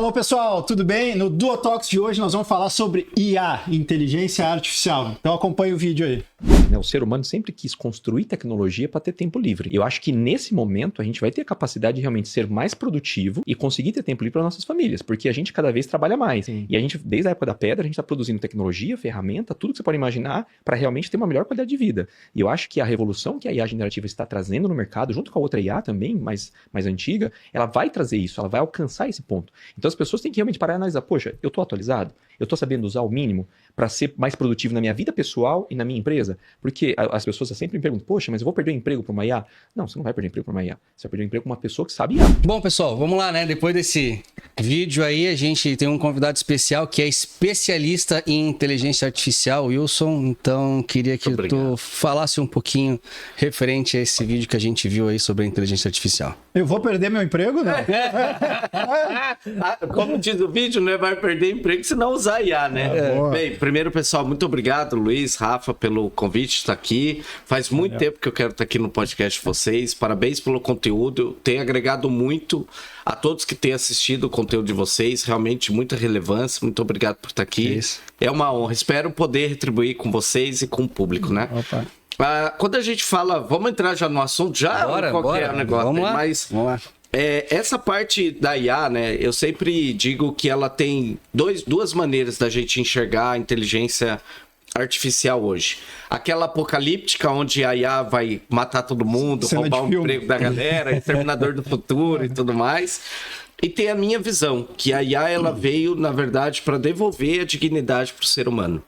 Alô pessoal, tudo bem? No Duotalks de hoje nós vamos falar sobre IA, inteligência artificial. Então acompanhe o vídeo aí. O ser humano sempre quis construir tecnologia para ter tempo livre. Eu acho que nesse momento a gente vai ter a capacidade de realmente ser mais produtivo e conseguir ter tempo livre para nossas famílias, porque a gente cada vez trabalha mais. Sim. E a gente, desde a época da pedra, a gente está produzindo tecnologia, ferramenta, tudo que você pode imaginar para realmente ter uma melhor qualidade de vida. E eu acho que a revolução que a IA generativa está trazendo no mercado, junto com a outra IA também, mais antiga, ela vai trazer isso, ela vai alcançar esse ponto. Então as pessoas têm que realmente parar e analisar, poxa, eu estou atualizado? Eu estou sabendo usar o mínimo para ser mais produtivo na minha vida pessoal e na minha empresa? Porque as pessoas sempre me perguntam, poxa, mas eu vou perder o emprego para uma IA? Não, você não vai perder o emprego para uma IA. Você vai perder o emprego para uma pessoa que sabe IA. Bom, pessoal, vamos lá, né? Depois desse vídeo aí, a gente tem um convidado especial que é especialista em inteligência artificial, Wilson. Então, queria que tu falasse um pouquinho referente a esse vídeo que a gente viu aí sobre a inteligência artificial. Eu vou perder meu emprego, não? Como diz o vídeo, né? Vai perder emprego se não usar IA, né? Bem, primeiro, pessoal, muito obrigado, Luiz, Rafa, pelo convite de estar aqui. Faz muito tempo que eu quero estar aqui no podcast de vocês. Parabéns pelo conteúdo. Tem agregado muito a todos que têm assistido o conteúdo de vocês. Realmente muita relevância. Muito obrigado por estar aqui. É uma honra. Espero poder retribuir com vocês e com o público, né? Opa. Quando a gente fala... Vamos entrar já no assunto? Já? Bora. Negócio? Vamos lá. Mas, vamos lá. Essa parte da IA, né? Eu sempre digo que ela tem duas maneiras da gente enxergar a inteligência artificial hoje. Aquela apocalíptica onde a IA vai matar todo mundo, roubar o emprego da galera, Exterminador do Futuro e tudo mais. E tem a minha visão, que a IA ela veio, na verdade, para devolver a dignidade para o ser humano.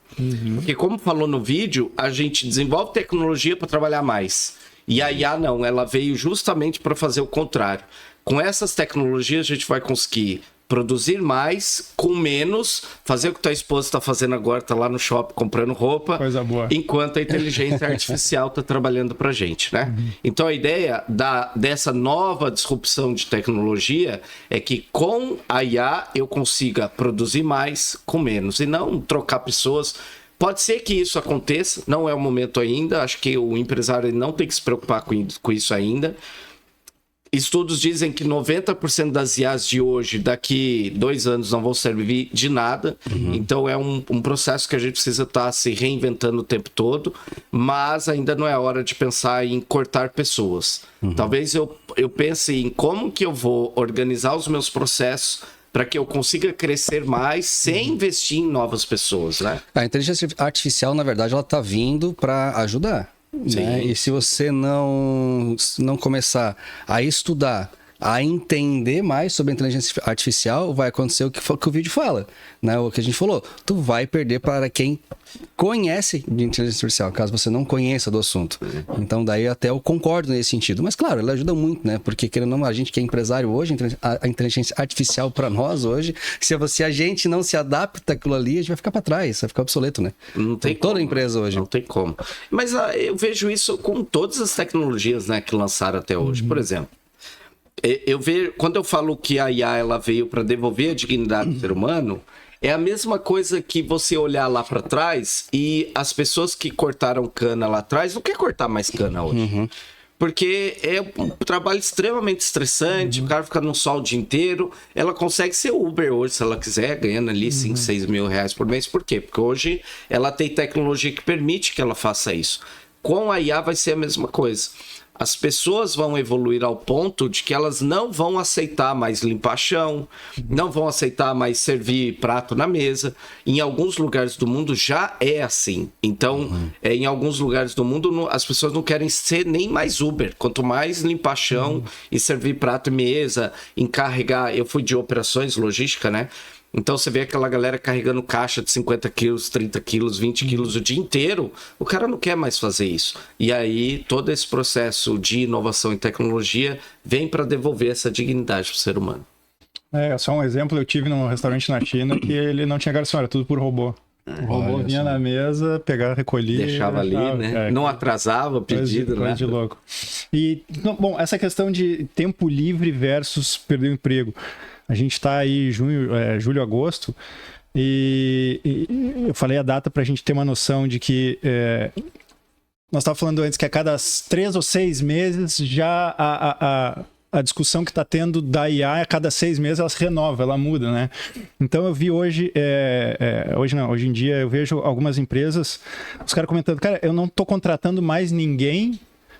Porque como falou no vídeo, a gente desenvolve tecnologia para trabalhar mais. E a IA não, ela veio justamente para fazer o contrário. Com essas tecnologias a gente vai conseguir produzir mais, com menos, fazer o que tua esposa está fazendo agora, tá lá no shopping comprando roupa, coisa boa, enquanto a inteligência artificial está trabalhando para a gente, né? Então a ideia dessa nova disrupção de tecnologia é que com a IA eu consiga produzir mais com menos e não trocar pessoas. Pode ser que isso aconteça, não é o momento ainda, acho que o empresário não tem que se preocupar com isso ainda. Estudos dizem que 90% das IAs de hoje, daqui 2 anos, não vão servir de nada. Então é um processo que a gente precisa estar se reinventando o tempo todo, mas ainda não é hora de pensar em cortar pessoas. Talvez eu pense em como que eu vou organizar os meus processos para que eu consiga crescer mais sem investir em novas pessoas, né? A inteligência artificial, na verdade, ela está vindo para ajudar. Né? E se você não começar a estudar, a entender mais sobre a inteligência artificial, vai acontecer o que o vídeo fala, né? O que a gente falou, tu vai perder para quem conhece de inteligência artificial, caso você não conheça do assunto. Então daí até eu concordo nesse sentido, mas claro, ela ajuda muito, né? Porque querendo ou não, a gente que é empresário hoje, a inteligência artificial para nós hoje, se a gente não se adapta àquilo ali, a gente vai ficar para trás, vai ficar obsoleto, né? Não tem como, toda empresa hoje. Não tem como. Mas eu vejo isso com todas as tecnologias, né, que lançaram até hoje. Por exemplo, quando eu falo que a IA ela veio para devolver a dignidade do ser humano, é a mesma coisa que você olhar lá para trás e as pessoas que cortaram cana lá atrás não querem cortar mais cana hoje. Porque é um trabalho extremamente estressante, o cara fica no sol o dia inteiro. Ela consegue ser Uber hoje, se ela quiser, ganhando ali 5, 6 mil reais por mês. Por quê? Porque hoje ela tem tecnologia que permite que ela faça isso. Com a IA vai ser a mesma coisa. As pessoas vão evoluir ao ponto de que elas não vão aceitar mais limpar chão, não vão aceitar mais servir prato na mesa. Em alguns lugares do mundo já é assim. Então, em alguns lugares do mundo, as pessoas não querem ser nem mais Uber. Quanto mais limpar chão e servir prato e mesa, encarregar... Eu fui de operações, logística, né? Então você vê aquela galera carregando caixa de 50 quilos, 30 quilos, 20 quilos o dia inteiro. O cara não quer mais fazer isso. E aí todo esse processo de inovação e tecnologia vem para devolver essa dignidade para o ser humano. Só um exemplo, eu tive num restaurante na China que ele não tinha garçom, era tudo por robô. O robô vinha na mesa, pegava, recolhia... Deixava ali, né? Não atrasava o pedido, coisa né? de louco. E, bom, essa questão de tempo livre versus perder o emprego. A gente está aí julho, agosto, e eu falei a data para a gente ter uma noção de que nós estávamos falando antes que a cada 3 ou 6 meses já a discussão que está tendo da IA, a cada 6 meses ela se renova, ela muda, né? Então eu vi hoje em dia eu vejo algumas empresas, os caras comentando, cara, eu não estou contratando mais ninguém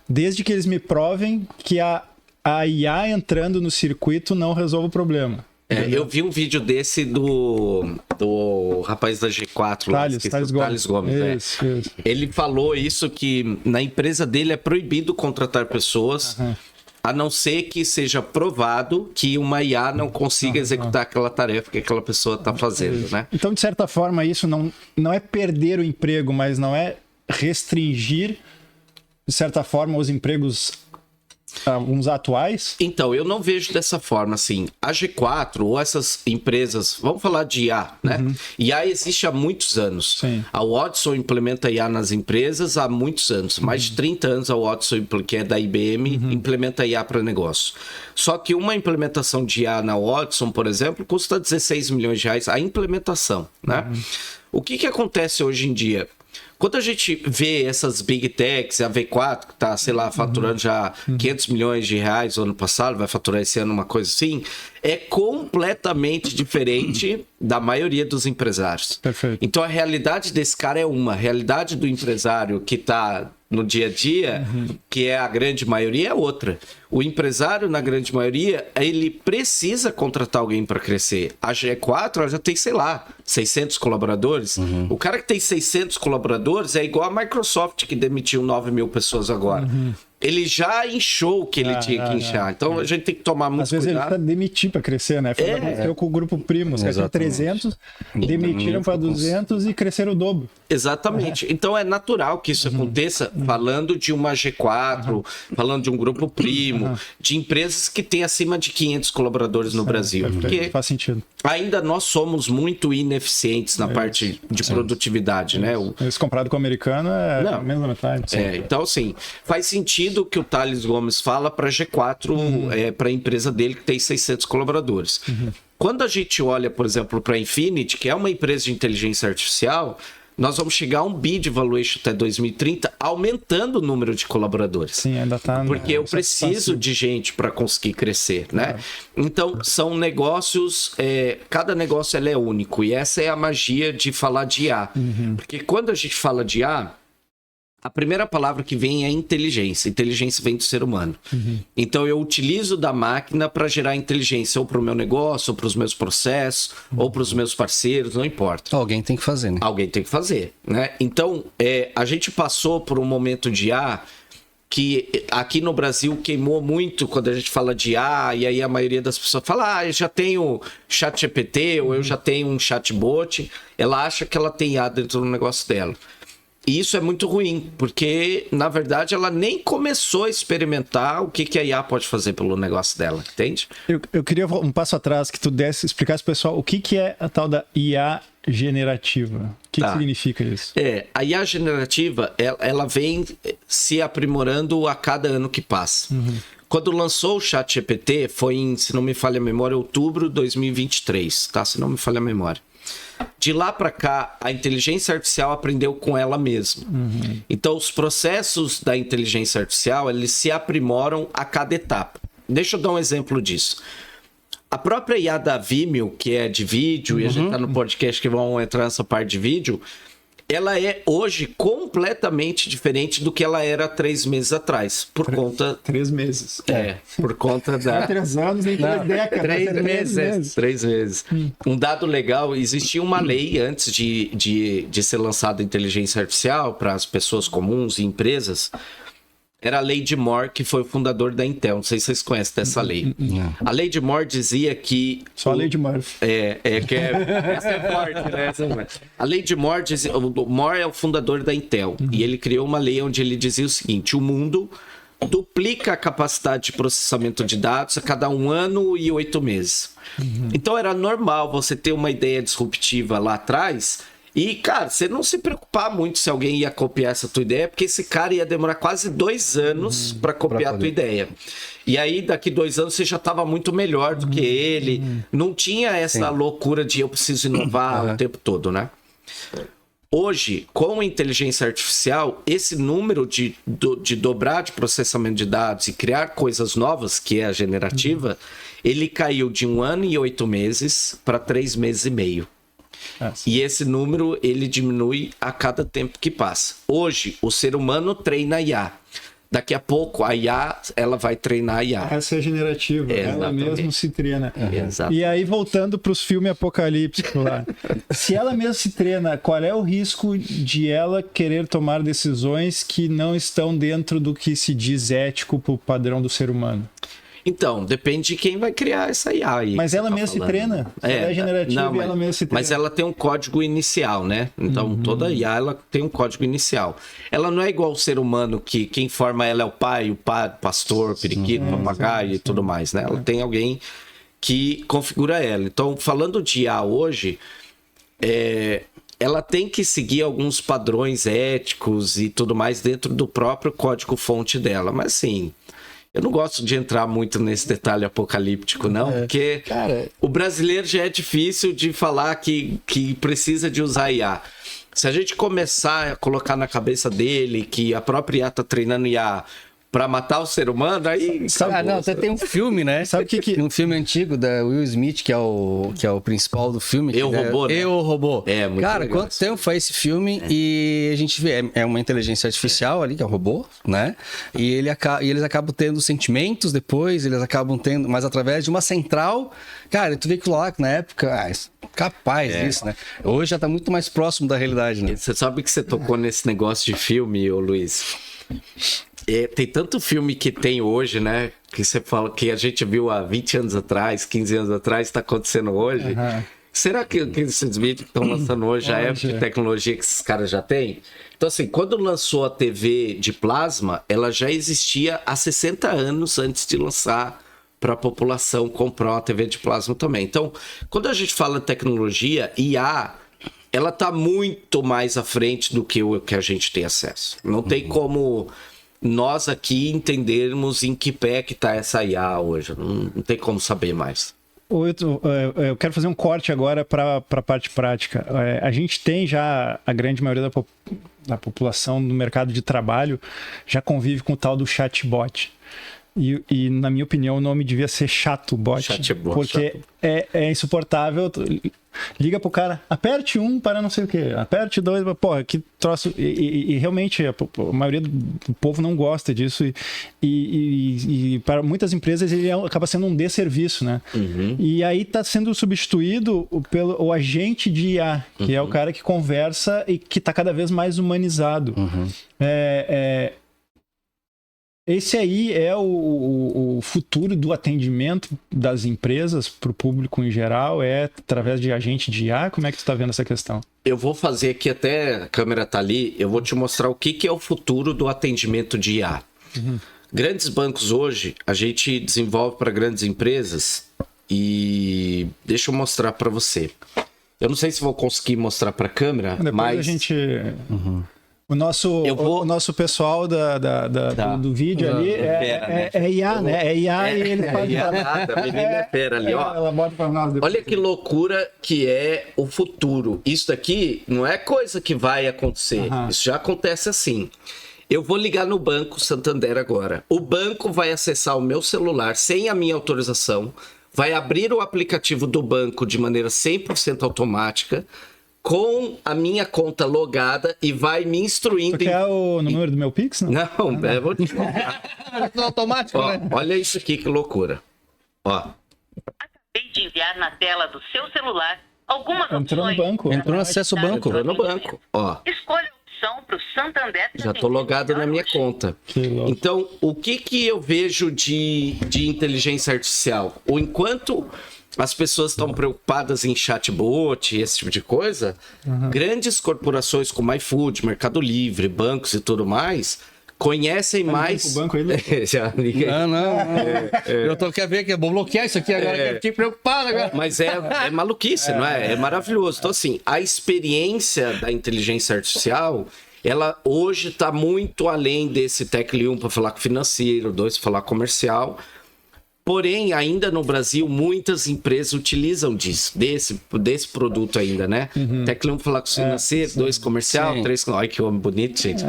desde que eles me provem que a IA entrando no circuito não resolve o problema. Eu vi um vídeo desse do rapaz da G4 Thales Gomes. Isso. Ele falou isso, que na empresa dele é proibido contratar pessoas, a não ser que seja provado que uma IA não consiga executar aquela tarefa que aquela pessoa está fazendo, né? Então, de certa forma, isso não é perder o emprego, mas não é restringir, de certa forma, os empregos uns atuais? Então, eu não vejo dessa forma, assim. A G4 ou essas empresas, vamos falar de IA, né? IA existe há muitos anos. Sim. A Watson implementa IA nas empresas há muitos anos. Mais de 30 anos a Watson, que é da IBM, implementa IA para negócio. Só que uma implementação de IA na Watson, por exemplo, custa 16 milhões de reais a implementação, né? O que acontece hoje em dia? Quando a gente vê essas Big Techs, a V4, que está, sei lá, faturando já 500 milhões de reais no ano passado, vai faturar esse ano uma coisa assim, é completamente diferente da maioria dos empresários. Perfeito. Então a realidade desse cara é uma, a realidade do empresário que está no dia a dia, que é a grande maioria, é outra. O empresário, na grande maioria, ele precisa contratar alguém para crescer. A G4 ela já tem, sei lá, 600 colaboradores. O cara que tem 600 colaboradores é igual a Microsoft, que demitiu 9 mil pessoas agora. Ele já inchou o que ele tinha que inchar. Então a gente tem que tomar muito cuidado. Às vezes ele precisa demitir para crescer, né? Foi o que aconteceu com o grupo Primos, que tinha 300, demitiram para 200 e cresceram o dobro. Exatamente. Então é natural que isso aconteça falando de uma G4, falando de um grupo Primo, de empresas que têm acima de 500 colaboradores no Brasil. Porque faz sentido. ainda nós somos muito ineficientes na parte de produtividade, né? Esse comparado com o americano é menos da metade. Então, assim, faz sentido o que o Thales Gomes fala para a G4, para a empresa dele que tem 600 colaboradores. Quando a gente olha, por exemplo, para a Infinity, que é uma empresa de inteligência artificial, nós vamos chegar a 1 bi de valuation até 2030, aumentando o número de colaboradores. Sim, ainda tá. Porque eu preciso de gente para conseguir crescer, né? Então, são negócios, cada negócio é único, e essa é a magia de falar de IA. Porque quando a gente fala de IA, a primeira palavra que vem é inteligência. Inteligência vem do ser humano. Então, eu utilizo da máquina para gerar inteligência, ou para o meu negócio, ou para os meus processos, ou para os meus parceiros, não importa. Alguém tem que fazer, né? Alguém tem que fazer, né? Então, a gente passou por um momento de IA que aqui no Brasil queimou muito quando a gente fala de IA, e aí a maioria das pessoas fala, eu já tenho ChatGPT, ou eu já tenho um chatbot. Ela acha que ela tem IA dentro do negócio dela. E isso é muito ruim, porque, na verdade, ela nem começou a experimentar o que a IA pode fazer pelo negócio dela, entende? Eu queria um passo atrás, que tu explicasse pro pessoal o que é a tal da IA generativa. O que significa isso? A IA generativa, ela vem se aprimorando a cada ano que passa. Quando lançou o ChatGPT, foi em, se não me falha a memória, outubro de 2023, tá? Se não me falha a memória. De lá para cá, a inteligência artificial aprendeu com ela mesma. Então, os processos da inteligência artificial, eles se aprimoram a cada etapa. Deixa eu dar um exemplo disso. A própria IA da Vimeo, que é de vídeo, e a gente tá no podcast que vão entrar nessa parte de vídeo, ela é hoje completamente diferente do que ela era 3 meses atrás. Por conta... 3 meses. Por conta da... 3 anos, nem 3 décadas. 3 meses. Um dado legal, existia uma lei antes de ser lançada a inteligência artificial para as pessoas comuns e empresas. Era a lei de Moore, que foi o fundador da Intel. Não sei se vocês conhecem dessa lei. A lei de Moore dizia que... Só a lei de Moore. Essa é forte, né? A lei de Moore dizia... O Moore é o fundador da Intel. E ele criou uma lei onde ele dizia o seguinte: o mundo duplica a capacidade de processamento de dados a cada 1 ano e 8 meses. Então era normal você ter uma ideia disruptiva lá atrás... E, cara, você não se preocupar muito se alguém ia copiar essa tua ideia, porque esse cara ia demorar quase 2 anos para copiar a tua ideia. E aí, daqui 2 anos, você já estava muito melhor do que ele. Não tinha essa loucura de eu preciso inovar o tempo todo, né? Hoje, com a inteligência artificial, esse número de dobrar de processamento de dados e criar coisas novas, que é a generativa, ele caiu de 1 ano e 8 meses para 3 meses e meio. E esse número, ele diminui a cada tempo que passa. Hoje, o ser humano treina a IA. Daqui a pouco, a IA, ela vai treinar a IA. Essa é generativa, ela mesmo se treina. E aí, voltando para os filmes apocalípticos lá. Se ela mesmo se treina, qual é o risco de ela querer tomar decisões que não estão dentro do que se diz ético para o padrão do ser humano? Então, depende de quem vai criar essa IA aí. Mas ela mesmo se treina. Ela é generativa e ela mesmo se treina. Mas ela tem um código inicial, né? Então, toda IA ela tem um código inicial. Ela não é igual ao ser humano, que quem forma ela é o pai, o pastor, periquito, papagaio e tudo mais, né? Ela tem alguém que configura ela. Então, falando de IA hoje, ela tem que seguir alguns padrões éticos e tudo mais dentro do próprio código-fonte dela. Mas, assim... Eu não gosto de entrar muito nesse detalhe apocalíptico, não, porque o brasileiro já é difícil de falar que precisa de usar IA. Se a gente começar a colocar na cabeça dele que a própria IA está treinando IA para matar o ser humano, aí... Até tem um filme, né? Sabe o que... Um filme antigo da Will Smith, que é o principal do filme. Robô, né? Eu, Robô. É, muito Cara, legal. Quanto tempo foi esse filme? E a gente vê, é uma inteligência artificial ali, que é um robô, né? E eles acabam tendo sentimentos depois, eles acabam tendo, mas através de uma central. Cara, tu vê que lá, na época, capaz disso, né? Hoje já tá muito mais próximo da realidade, né? Você sabe que você tocou nesse negócio de filme, ô Luiz? Tem tanto filme que tem hoje, né? Que você fala que a gente viu há 20 anos atrás, 15 anos atrás, está acontecendo hoje. Será que esses vídeos que estão lançando hoje já é de tecnologia que esses caras já têm? Então, assim, quando lançou a TV de plasma, ela já existia há 60 anos antes de lançar para a população comprar uma TV de plasma também. Então, quando a gente fala de tecnologia, IA, ela está muito mais à frente do que o que a gente tem acesso. Não tem como... nós aqui entendermos em que pé que está essa IA hoje. Não tem como saber mais. Eu quero fazer um corte agora para a parte prática. A gente tem já, a grande maioria da população no mercado de trabalho já convive com o tal do chatbot. E na minha opinião, o nome devia ser chatbot. Porque é insuportável. Liga pro cara, aperte 1 para não sei o que, aperte 2, porra, que troço. E realmente a maioria do povo não gosta disso. E para muitas empresas ele acaba sendo um desserviço, né? E aí está sendo substituído pelo agente de IA, que é o cara que conversa e que está cada vez mais humanizado. Esse aí é o futuro do atendimento das empresas para o público em geral? É através de agente de IA? Como é que tu está vendo essa questão? Eu vou fazer aqui, até a câmera está ali, eu vou te mostrar o que é o futuro do atendimento de IA. Grandes bancos hoje, a gente desenvolve para grandes empresas e deixa eu mostrar para você. Eu não sei se vou conseguir mostrar para a câmera, depois mas... a gente... O nosso pessoal do vídeo ali é IA, né? É IA e ele faz... A menina é fera ali, ó. Ela bota pra nós depois. Olha que loucura que é o futuro. Isso daqui não é coisa que vai acontecer. Isso já acontece assim. Eu vou ligar no Banco Santander agora. O banco vai acessar o meu celular sem a minha autorização, vai abrir o aplicativo do banco de maneira 100% automática, com a minha conta logada e vai me instruindo... Tu quer o número do meu Pix? Não, vou te mostrar. Automático, Ó, né? olha isso aqui, que loucura. Ó. Acabei de enviar na tela do seu celular algumas Entrou no opções. banco. Entrou no acesso ao banco. Entrou no banco, ó. Escolha a opção para o Santander. Já tô logado na minha conta. Que louco. Então, o que eu vejo de inteligência artificial? O enquanto as pessoas estão preocupadas em chatbot, esse tipo de coisa, grandes corporações como iFood, Mercado Livre, bancos e tudo mais, conhecem mais... O banco aí, Já liguei. Não. Eu quero ver que eu vou bloquear isso aqui agora, que eu fiquei preocupado agora. Mas é maluquice, não é? É maravilhoso. Então, assim, a experiência da inteligência artificial, ela hoje está muito além desse Tech 1 para falar com financeiro, 2 para falar comercial. Porém, ainda no Brasil, muitas empresas utilizam desse produto ainda, né? Até um falar com o financeiro, 2 comercial, 3... Olha que homem bonito, gente.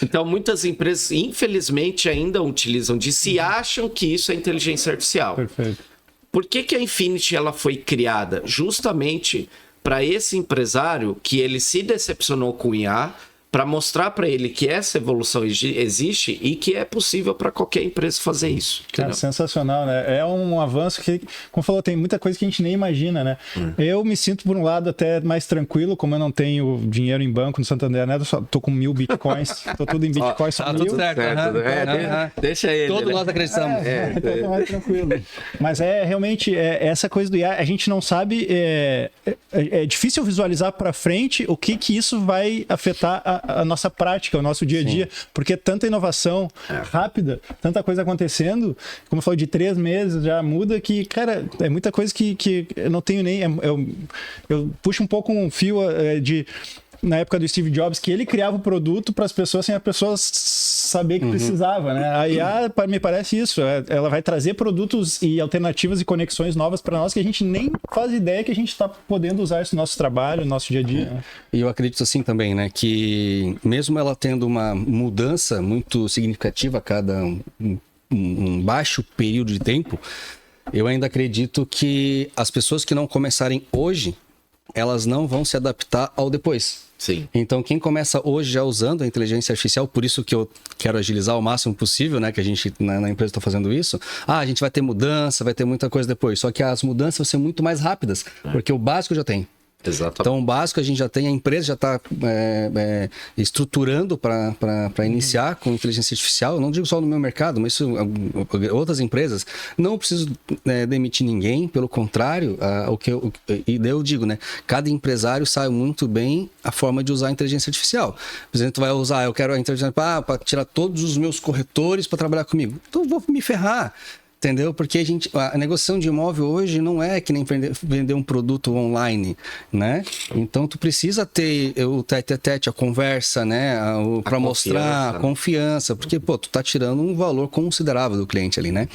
Então, muitas empresas, infelizmente, ainda utilizam disso e acham que isso é inteligência artificial. Perfeito. Por que a Infinity ela foi criada? Justamente para esse empresário que ele se decepcionou com o IA, para mostrar para ele que essa evolução existe e que é possível para qualquer empresa fazer isso. Cara, sensacional, né? É um avanço que, como falou, tem muita coisa que a gente nem imagina, né? Eu me sinto, por um lado, até mais tranquilo, como eu não tenho dinheiro em banco no Santander, né? Eu só tô com 1000 bitcoins, tô tudo em bitcoins, só 1000. Tudo certo. Deixa ele. Todos nós acreditamos. Tô mais tranquilo. Mas realmente, essa coisa do IA, a gente não sabe, é difícil visualizar para frente o que isso vai afetar a nossa prática, o nosso dia a dia, porque tanta inovação rápida, tanta coisa acontecendo, como eu falei, de 3 meses já muda, que, cara, é muita coisa que eu não tenho nem... Eu puxo um pouco um fio na época do Steve Jobs, que ele criava o produto para as pessoas sem a pessoa saber que precisava, né? A IA, me parece isso, ela vai trazer produtos e alternativas e conexões novas para nós que a gente nem faz ideia que a gente está podendo usar isso no nosso trabalho, no nosso dia a dia. Né? E eu acredito assim também, né, que mesmo ela tendo uma mudança muito significativa a cada um baixo período de tempo, eu ainda acredito que as pessoas que não começarem hoje, elas não vão se adaptar ao depois. Sim. Então, quem começa hoje já usando a inteligência artificial, por isso que eu quero agilizar o máximo possível, né? Que a gente na empresa está fazendo isso. A gente vai ter mudança, vai ter muita coisa depois. Só que as mudanças vão ser muito mais rápidas, porque o básico já tem. Exatamente. Então, o básico a gente já tem, a empresa já está estruturando para iniciar com inteligência artificial. Eu não digo só no meu mercado, mas outras empresas. Não preciso demitir ninguém, pelo contrário, e daí eu digo, né? Cada empresário sabe muito bem a forma de usar a inteligência artificial. Por exemplo, tu vai usar, eu quero a inteligência para tirar todos os meus corretores para trabalhar comigo. Então, eu vou me ferrar. Entendeu? Porque a negociação de imóvel hoje não é que nem vender um produto online, né? Então, tu precisa ter o tete-a-tete, a conversa, né? Para mostrar a confiança. Porque, pô, tu tá tirando um valor considerável do cliente ali, né?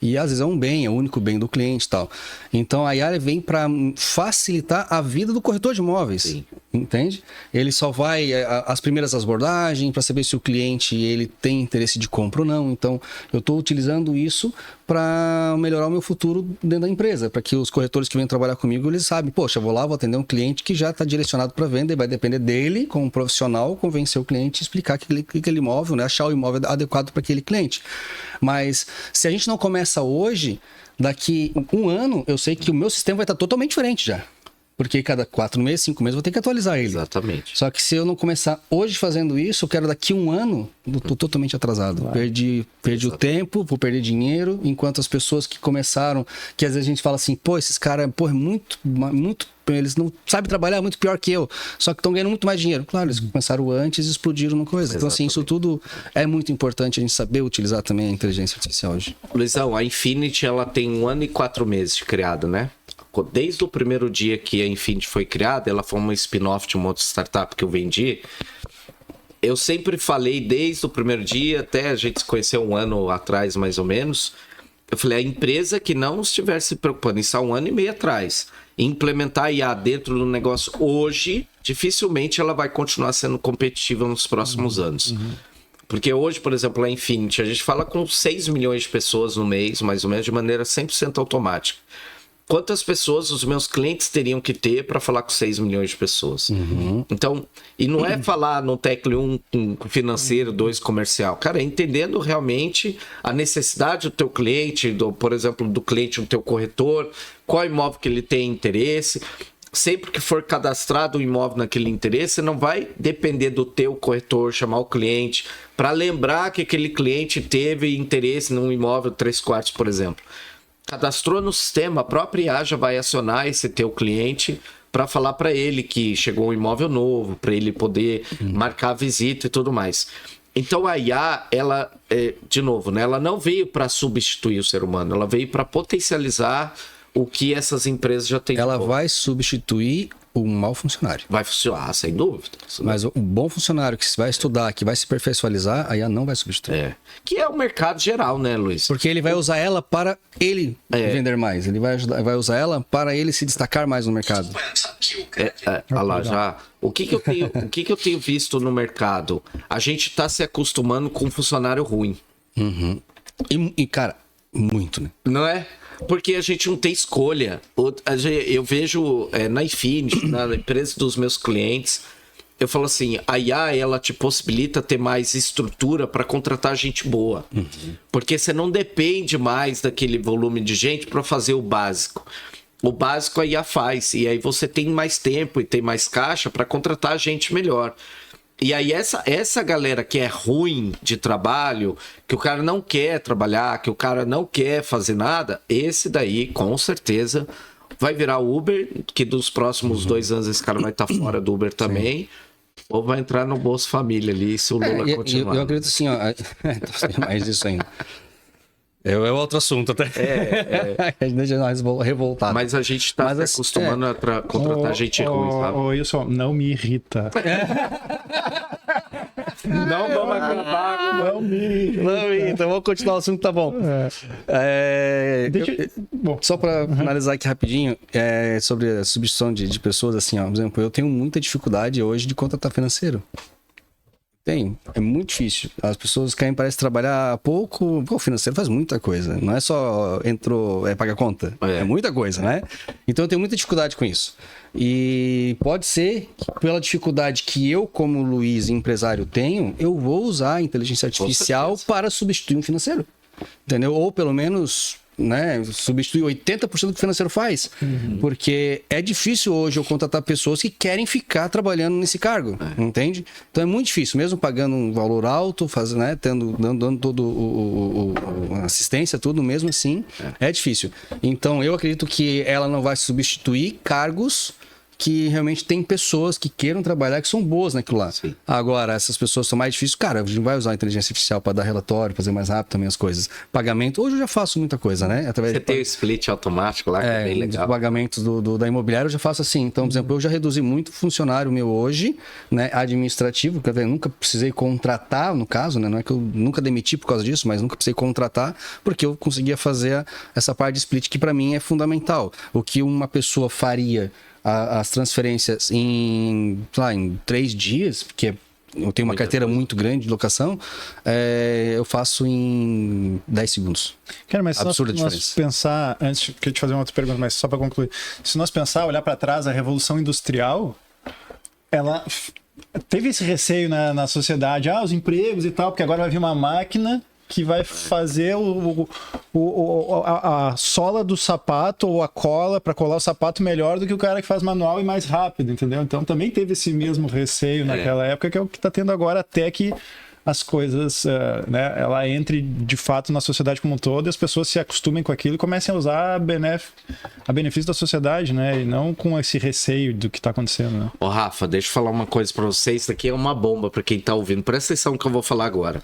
E às vezes é um bem, é o único bem do cliente e tal. Então, a IA vem para facilitar a vida do corretor de imóveis. Sim. Entende? Ele só vai as primeiras abordagens para saber se o cliente ele tem interesse de compra ou não. Então, eu estou utilizando isso para melhorar o meu futuro dentro da empresa, para que os corretores que vêm trabalhar comigo, eles sabem, poxa, eu vou lá, vou atender um cliente que já está direcionado para venda e vai depender dele, como profissional, convencer o cliente e explicar que aquele imóvel, né, achar o imóvel adequado para aquele cliente. Mas se a gente não começa hoje, daqui 1 ano, eu sei que o meu sistema vai estar totalmente diferente já. Porque cada 4 meses, 5 meses, eu vou ter que atualizar ele. Exatamente. Só que se eu não começar hoje fazendo isso, eu quero daqui 1 ano, eu tô totalmente atrasado. Claro. Perdi o tempo, vou perder dinheiro, enquanto as pessoas que começaram, que às vezes a gente fala assim, pô, esses caras, pô, eles não sabem trabalhar, muito pior que eu, só que estão ganhando muito mais dinheiro. Claro, eles começaram antes e explodiram no coisa. Exatamente. Então, assim, isso tudo é muito importante a gente saber utilizar também a inteligência artificial hoje. Luizão, a Infinity, ela tem 1 ano e 4 meses de criado, né? Desde o primeiro dia que a Infinity foi criada, ela foi uma spin-off de uma outra startup que eu vendi. Eu sempre falei, desde o primeiro dia, até a gente se conheceu 1 ano atrás, mais ou menos, eu falei, a empresa que não estiver se preocupando, isso há 1 ano e meio atrás, implementar IA dentro do negócio hoje, dificilmente ela vai continuar sendo competitiva nos próximos anos. Porque hoje, por exemplo, a Infinity, a gente fala com 6 milhões de pessoas no mês, mais ou menos, de maneira 100% automática. Quantas pessoas os meus clientes teriam que ter para falar com 6 milhões de pessoas? Então, e não é falar no Tecle 1 financeiro, 2 comercial. Cara, é entendendo realmente a necessidade do teu cliente, por exemplo, do cliente do teu corretor, qual imóvel que ele tem interesse. Sempre que for cadastrado o imóvel naquele interesse, não vai depender do teu corretor chamar o cliente para lembrar que aquele cliente teve interesse num imóvel 3 quartos, por exemplo. Cadastrou no sistema, a própria IA já vai acionar esse teu cliente para falar para ele que chegou um imóvel novo, para ele poder marcar a visita e tudo mais. Então a IA, ela, de novo, né, ela não veio para substituir o ser humano, ela veio para potencializar o que essas empresas já têm. Ela vai substituir o mau funcionário. Vai funcionar, sem dúvida. Mas o bom funcionário que vai estudar, que vai se aperfeiçoar, a IA não vai substituir. Que é o mercado geral, né, Luiz? Porque ele vai usar ela para ele vender mais. Ele vai usar ela para ele se destacar mais no mercado. Olha lá, já. O que eu tenho visto no mercado? A gente tá se acostumando com um funcionário ruim. Uhum. E, cara, muito, né? Não é? Porque a gente não tem escolha. Eu vejo na Infinity, na empresa dos meus clientes, eu falo assim, a IA, ela te possibilita ter mais estrutura para contratar gente boa. Uhum. Porque você não depende mais daquele volume de gente para fazer o básico. O básico a IA faz. E aí você tem mais tempo e tem mais caixa para contratar gente melhor. E aí essa galera que é ruim de trabalho, que o cara não quer trabalhar, que o cara não quer fazer nada, esse daí, com certeza, vai virar Uber, que dos próximos 2 anos esse cara vai estar fora do Uber também. Sim. Ou vai entrar no Bolsa Família ali, se o Lula continuar. Eu acredito assim, ó. Mais disso ainda. É outro assunto até. A gente deixa nós revoltados. Mas a gente tá se acostumando a contratar gente ruim, sabe? Isso não me irrita. Não vamos acabar. Não me irrita. Vamos continuar o assunto, tá bom. Bom. Só para finalizar aqui rapidinho, sobre a substituição de pessoas, assim, ó. Por exemplo, eu tenho muita dificuldade hoje de contratar financeiro. É muito difícil. As pessoas querem, parece, trabalhar pouco. Pô, o financeiro faz muita coisa. Não é só pagar conta. É muita coisa, né? Então eu tenho muita dificuldade com isso. E pode ser que pela dificuldade que eu, como Luiz, empresário, tenho, eu vou usar a inteligência artificial para substituir um financeiro. Entendeu? Ou pelo menos, né, substituir 80% do que o financeiro faz. Uhum. Porque é difícil hoje eu contratar pessoas que querem ficar trabalhando nesse cargo, entende? Então é muito difícil, mesmo pagando um valor alto, dando todo a assistência, tudo mesmo assim, é difícil. Então eu acredito que ela não vai substituir cargos que realmente tem pessoas que queiram trabalhar, que são boas naquilo lá. Sim. Agora, essas pessoas são mais difíceis. Cara, a gente vai usar a inteligência artificial para dar relatório, fazer mais rápido também as coisas. Pagamento, hoje eu já faço muita coisa, né? Através Você tem o split automático lá, que é bem legal. Pagamentos da imobiliária eu já faço assim. Então, por exemplo, eu já reduzi muito funcionário meu hoje, né? Administrativo, que eu nunca precisei contratar, no caso, né? Não é que eu nunca demiti por causa disso, mas nunca precisei contratar, porque eu conseguia fazer essa parte de split que para mim é fundamental. O que uma pessoa faria as transferências em 3 dias, porque eu tenho uma carteira muito grande de locação, eu faço em 10 segundos. Cara, mas absurda se nós pensar, antes de eu te fazer uma outra pergunta, mas só para concluir, se nós pensar, olhar para trás, a Revolução Industrial, ela teve esse receio na sociedade, os empregos e tal, porque agora vai vir uma máquina que vai fazer a sola do sapato ou a cola para colar o sapato melhor do que o cara que faz manual e mais rápido, entendeu? Então também teve esse mesmo receio naquela época, que é o que está tendo agora, até que as coisas, né, ela entre de fato na sociedade como um todo e as pessoas se acostumem com aquilo e comecem a usar a benefício da sociedade, né? E não com esse receio do que está acontecendo, né? Ô Rafa, deixa eu falar uma coisa para vocês, isso daqui é uma bomba para quem está ouvindo. Presta atenção no que eu vou falar agora.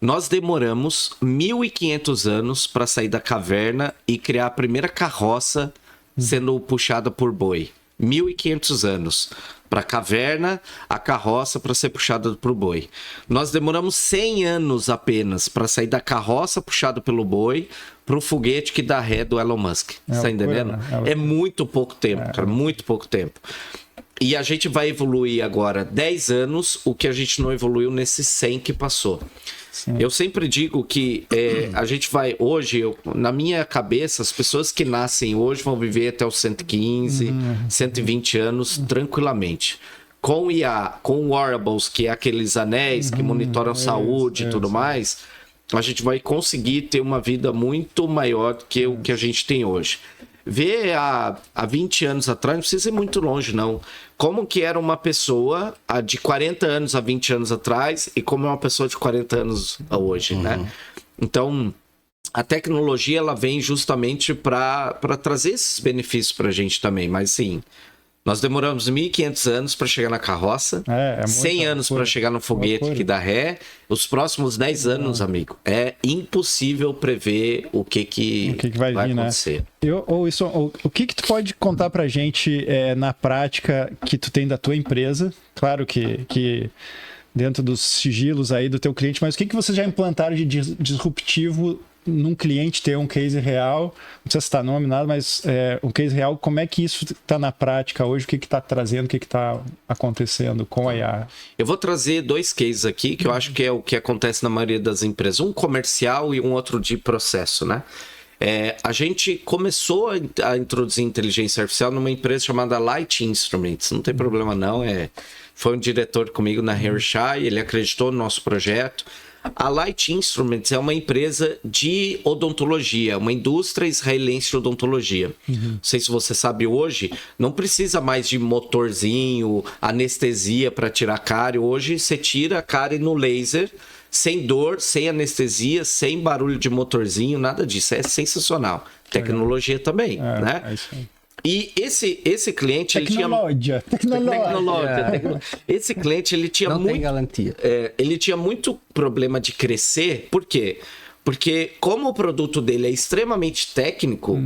Nós demoramos 1.500 anos para sair da caverna e criar a primeira carroça sendo puxada por boi. 1.500 anos para a caverna, a carroça para ser puxada por boi. Nós demoramos 100 anos apenas para sair da carroça puxada pelo boi para o foguete que dá ré do Elon Musk. Tá entendendo? É muito pouco tempo, cara, muito pouco tempo. E a gente vai evoluir agora 10 anos, o que a gente não evoluiu nesses 100 que passou. Sim. Eu sempre digo que a gente vai, hoje, na minha cabeça, as pessoas que nascem hoje vão viver até os 115, 120 anos tranquilamente. Com IA, com wearables, que é aqueles anéis que monitoram saúde e tudo mais, a gente vai conseguir ter uma vida muito maior do que o que a gente tem hoje. Ver há 20 anos atrás, não precisa ir muito longe, não. Como que era uma pessoa de 40 anos há 20 anos atrás e como é uma pessoa de 40 anos hoje, né? Então, a tecnologia, ela vem justamente para trazer esses benefícios para a gente também. Mas, sim, Nós demoramos 1.500 anos para chegar na carroça, 100 anos para chegar no foguete que dá ré. Os próximos 10 anos, amigo, é impossível prever o que vai acontecer. Né? O que tu pode contar pra gente na prática que tu tem da tua empresa? Claro que dentro dos sigilos aí do teu cliente, mas o que vocês já implantaram de disruptivo num cliente ter um case real, não precisa citar nome, nada, mas um case real, como é que isso está na prática hoje, o que está trazendo, o que está acontecendo com a IA? Eu vou trazer 2 cases aqui, que eu acho que é o que acontece na maioria das empresas, um comercial e um outro de processo, né? A gente começou a introduzir inteligência artificial numa empresa chamada Light Instruments, não tem problema não, foi um diretor comigo na Hershey, ele acreditou no nosso projeto. A Light Instruments é uma empresa de odontologia, uma indústria israelense de odontologia. Não sei se você sabe hoje, não precisa mais de motorzinho, anestesia para tirar cárie. Hoje você tira a cárie no laser, sem dor, sem anestesia, sem barulho de motorzinho, nada disso. É sensacional. Tecnologia também, né? É isso aí. E esse cliente... Tecnologia. Esse cliente, ele tinha não muito... tem garantia. Ele tinha muito problema de crescer. Por quê? Porque como o produto dele é extremamente técnico,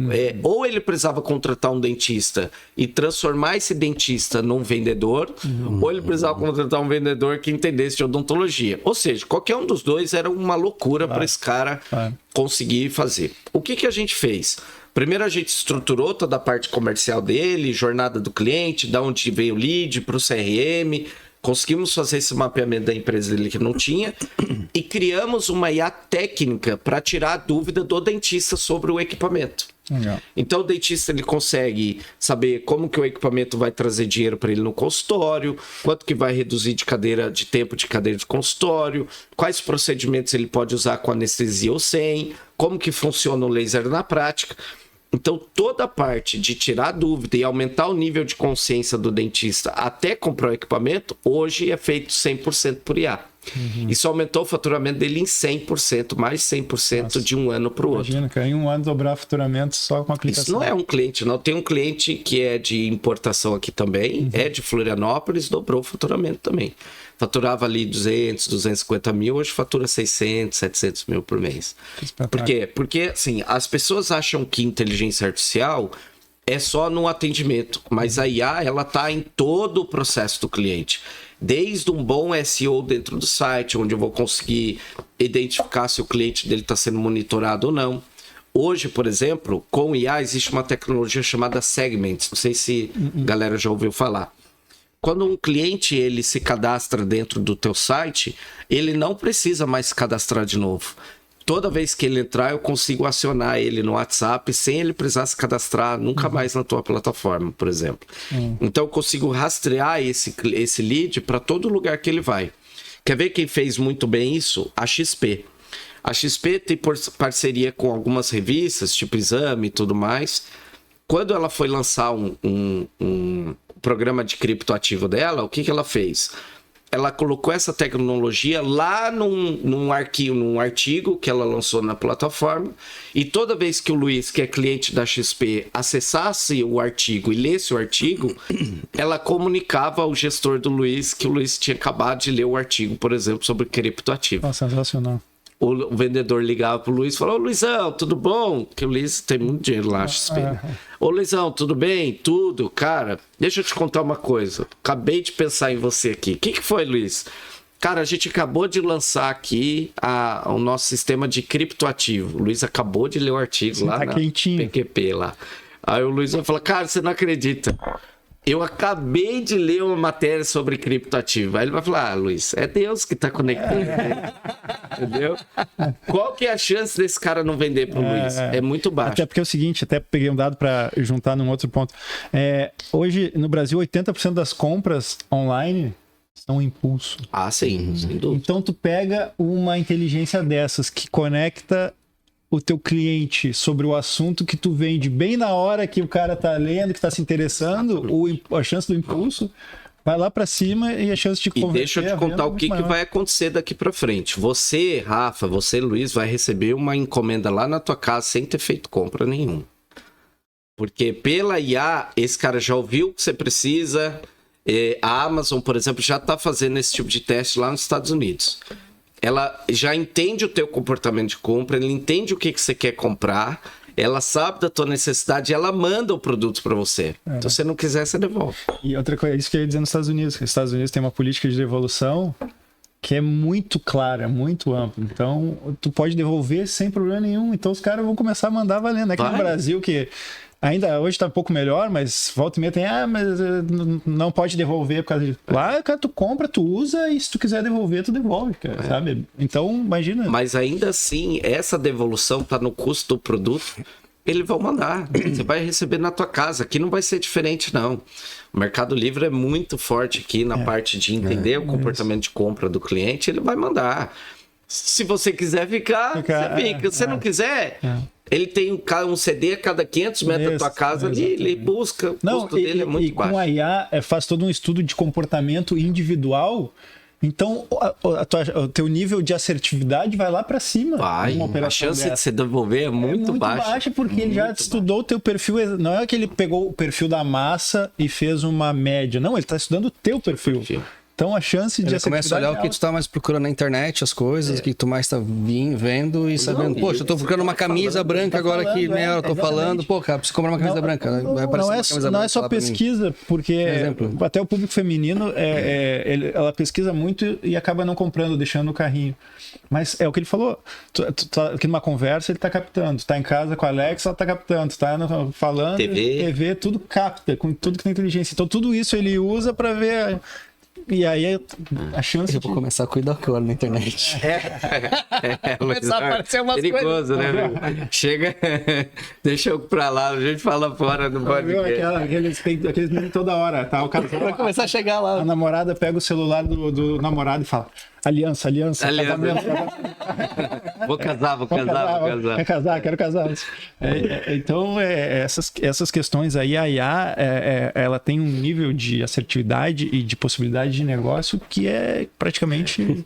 ou ele precisava contratar um dentista e transformar esse dentista num vendedor, ou ele precisava contratar um vendedor que entendesse de odontologia. Ou seja, qualquer um dos dois era uma loucura para esse cara conseguir fazer. O que a gente fez? Primeiro a gente estruturou toda a parte comercial dele, jornada do cliente, da onde veio o lead para o CRM, conseguimos fazer esse mapeamento da empresa dele que não tinha e criamos uma IA técnica para tirar a dúvida do dentista sobre o equipamento. Legal. Então o dentista ele consegue saber como que o equipamento vai trazer dinheiro para ele no consultório, quanto que vai reduzir de tempo de cadeira de consultório, quais procedimentos ele pode usar com anestesia ou sem, como que funciona o laser na prática. Então, toda a parte de tirar dúvida e aumentar o nível de consciência do dentista até comprar o equipamento, hoje é feito 100% por IA. Isso aumentou o faturamento dele em 100%, mais 100% Nossa. De um ano para o outro. Imagina, cara, em um ano dobrar faturamento só com a aplicação. Isso não é um cliente, não. Tem um cliente que é de importação aqui também, é de Florianópolis, dobrou o faturamento também. Faturava ali 200, 250 mil, hoje fatura 600, 700 mil por mês. Por quê? Porque, assim, as pessoas acham que inteligência artificial é só no atendimento, mas a IA, ela tá em todo o processo do cliente. Desde um bom SEO dentro do site, onde eu vou conseguir identificar se o cliente dele está sendo monitorado ou não. Hoje, por exemplo, com IA existe uma tecnologia chamada Segments, não sei se a galera já ouviu falar. Quando um cliente ele se cadastra dentro do teu site, ele não precisa mais se cadastrar de novo. Toda vez que ele entrar, eu consigo acionar ele no WhatsApp sem ele precisar se cadastrar nunca mais na tua plataforma, por exemplo. Então, eu consigo rastrear esse lead para todo lugar que ele vai. Quer ver quem fez muito bem isso? A XP. A XP tem parceria com algumas revistas, tipo Exame e tudo mais. Quando ela foi lançar um programa de criptoativo dela, o que ela fez? Ela colocou essa tecnologia lá num artigo que ela lançou na plataforma, e toda vez que o Luiz, que é cliente da XP, acessasse o artigo e lesse o artigo, ela comunicava ao gestor do Luiz que o Luiz tinha acabado de ler o artigo, por exemplo, sobre criptoativo. Nossa, sensacional. O vendedor ligava pro Luiz e falava: ô Luizão, tudo bom? Porque o Luiz tem muito dinheiro lá, XP. Ô Luizão, tudo bem? Tudo? Cara, deixa eu te contar uma coisa. Acabei de pensar em você aqui. O que foi, Luiz? Cara, a gente acabou de lançar aqui o nosso sistema de criptoativo. O Luiz acabou de ler o artigo lá na PQP lá. Aí o Luiz vai falar: cara, você não acredita. Eu acabei de ler uma matéria sobre criptoativo. Aí ele vai falar: Luiz, é Deus que tá conectando. Entendeu? Qual que é a chance desse cara não vender pro Luiz? É muito baixo. Até porque é o seguinte, até peguei um dado para juntar num outro ponto. Hoje, no Brasil, 80% das compras online são impulso. Ah, sim, sem dúvida. Então, tu pega uma inteligência dessas que conecta o teu cliente sobre o assunto que tu vende bem na hora que o cara tá lendo, que tá se interessando, a chance do impulso vai lá para cima e a chance de converter. E deixa eu te contar o que vai acontecer daqui para frente. Você, Rafa, você, Luiz, vai receber uma encomenda lá na tua casa sem ter feito compra nenhuma. Porque pela IA, esse cara já ouviu o que você precisa. A Amazon, por exemplo, já está fazendo esse tipo de teste lá nos Estados Unidos. Ela já entende o teu comportamento de compra, ela entende o que você quer comprar, ela sabe da tua necessidade e ela manda o produto para você. Então, se você não quiser, você devolve. E outra coisa, isso que eu ia dizer nos Estados Unidos, que os Estados Unidos tem uma política de devolução que é muito clara, muito ampla. Então, tu pode devolver sem problema nenhum. Então, os caras vão começar a mandar valendo. É que no Brasil, que ainda hoje tá um pouco melhor, mas volta e meia tem, mas não pode devolver por causa disso. Lá, cara, tu compra, tu usa e se tu quiser devolver, tu devolve, cara, sabe? Então, imagina. Mas ainda assim, essa devolução tá no custo do produto, eles vão mandar. Você vai receber na tua casa. Aqui não vai ser diferente, não. O Mercado Livre é muito forte aqui na parte de entender o comportamento de compra do cliente, ele vai mandar. Se você quiser ficar, você fica. Se você não quiser... Ele tem um CD a cada 500 metros da tua casa ali, ele busca, o custo dele é muito baixo. E com a IA faz todo um estudo de comportamento individual, então o teu nível de assertividade vai lá para cima. A chance de você devolver é muito baixa. Porque ele já estudou o teu perfil, não é que ele pegou o perfil da massa e fez uma média, não, ele está estudando o teu perfil. Então a chance de ele começa a olhar o que tu tá mais procurando na internet, as coisas, que tu mais tá vendo e sabendo. Poxa, eu tô procurando uma camisa branca agora que meia hora eu tô falando. Pô, cara, preciso comprar uma camisa branca. Vai aparecer uma camisa branca. Não é só pesquisa, porque até o público feminino, ela pesquisa muito e acaba não comprando, deixando no carrinho. Mas é o que ele falou. Tu tá aqui numa conversa, ele tá captando. Tu tá em casa com a Alexa, ela tá captando. Tu tá falando, TV, tudo capta, com tudo que tem inteligência. Então tudo isso ele usa para ver... E aí a chance Eu vou começar a cuidar agora na internet. Começar a aparecer umas perigoso, coisas. Né, meu? Chega, deixa eu pra lá, a gente fala fora do podcast. Aqueles meninos toda hora, tá? O cara vai começar a chegar lá. A namorada pega o celular do namorado e fala: aliança. Casamento. Vou casar. Quer casar, quero casar. Então, essas questões aí, a IA, ela tem um nível de assertividade e de possibilidade de negócio que é praticamente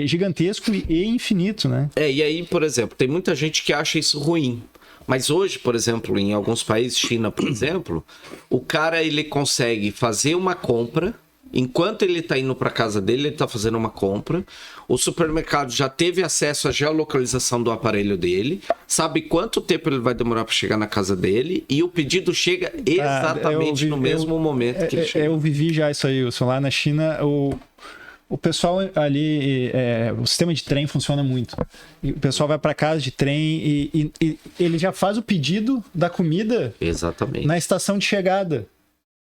gigantesco e infinito, né? E aí, por exemplo, tem muita gente que acha isso ruim. Mas hoje, por exemplo, em alguns países, China, por exemplo, o cara ele consegue fazer uma compra. Enquanto ele está indo para casa dele, ele está fazendo uma compra. O supermercado já teve acesso à geolocalização do aparelho dele, sabe quanto tempo ele vai demorar para chegar na casa dele e o pedido chega exatamente no mesmo momento que ele chega. Eu vivi já isso aí, Wilson. Lá na China, o pessoal ali, o sistema de trem funciona muito. E o pessoal vai para casa de trem e ele já faz o pedido da comida na estação de chegada.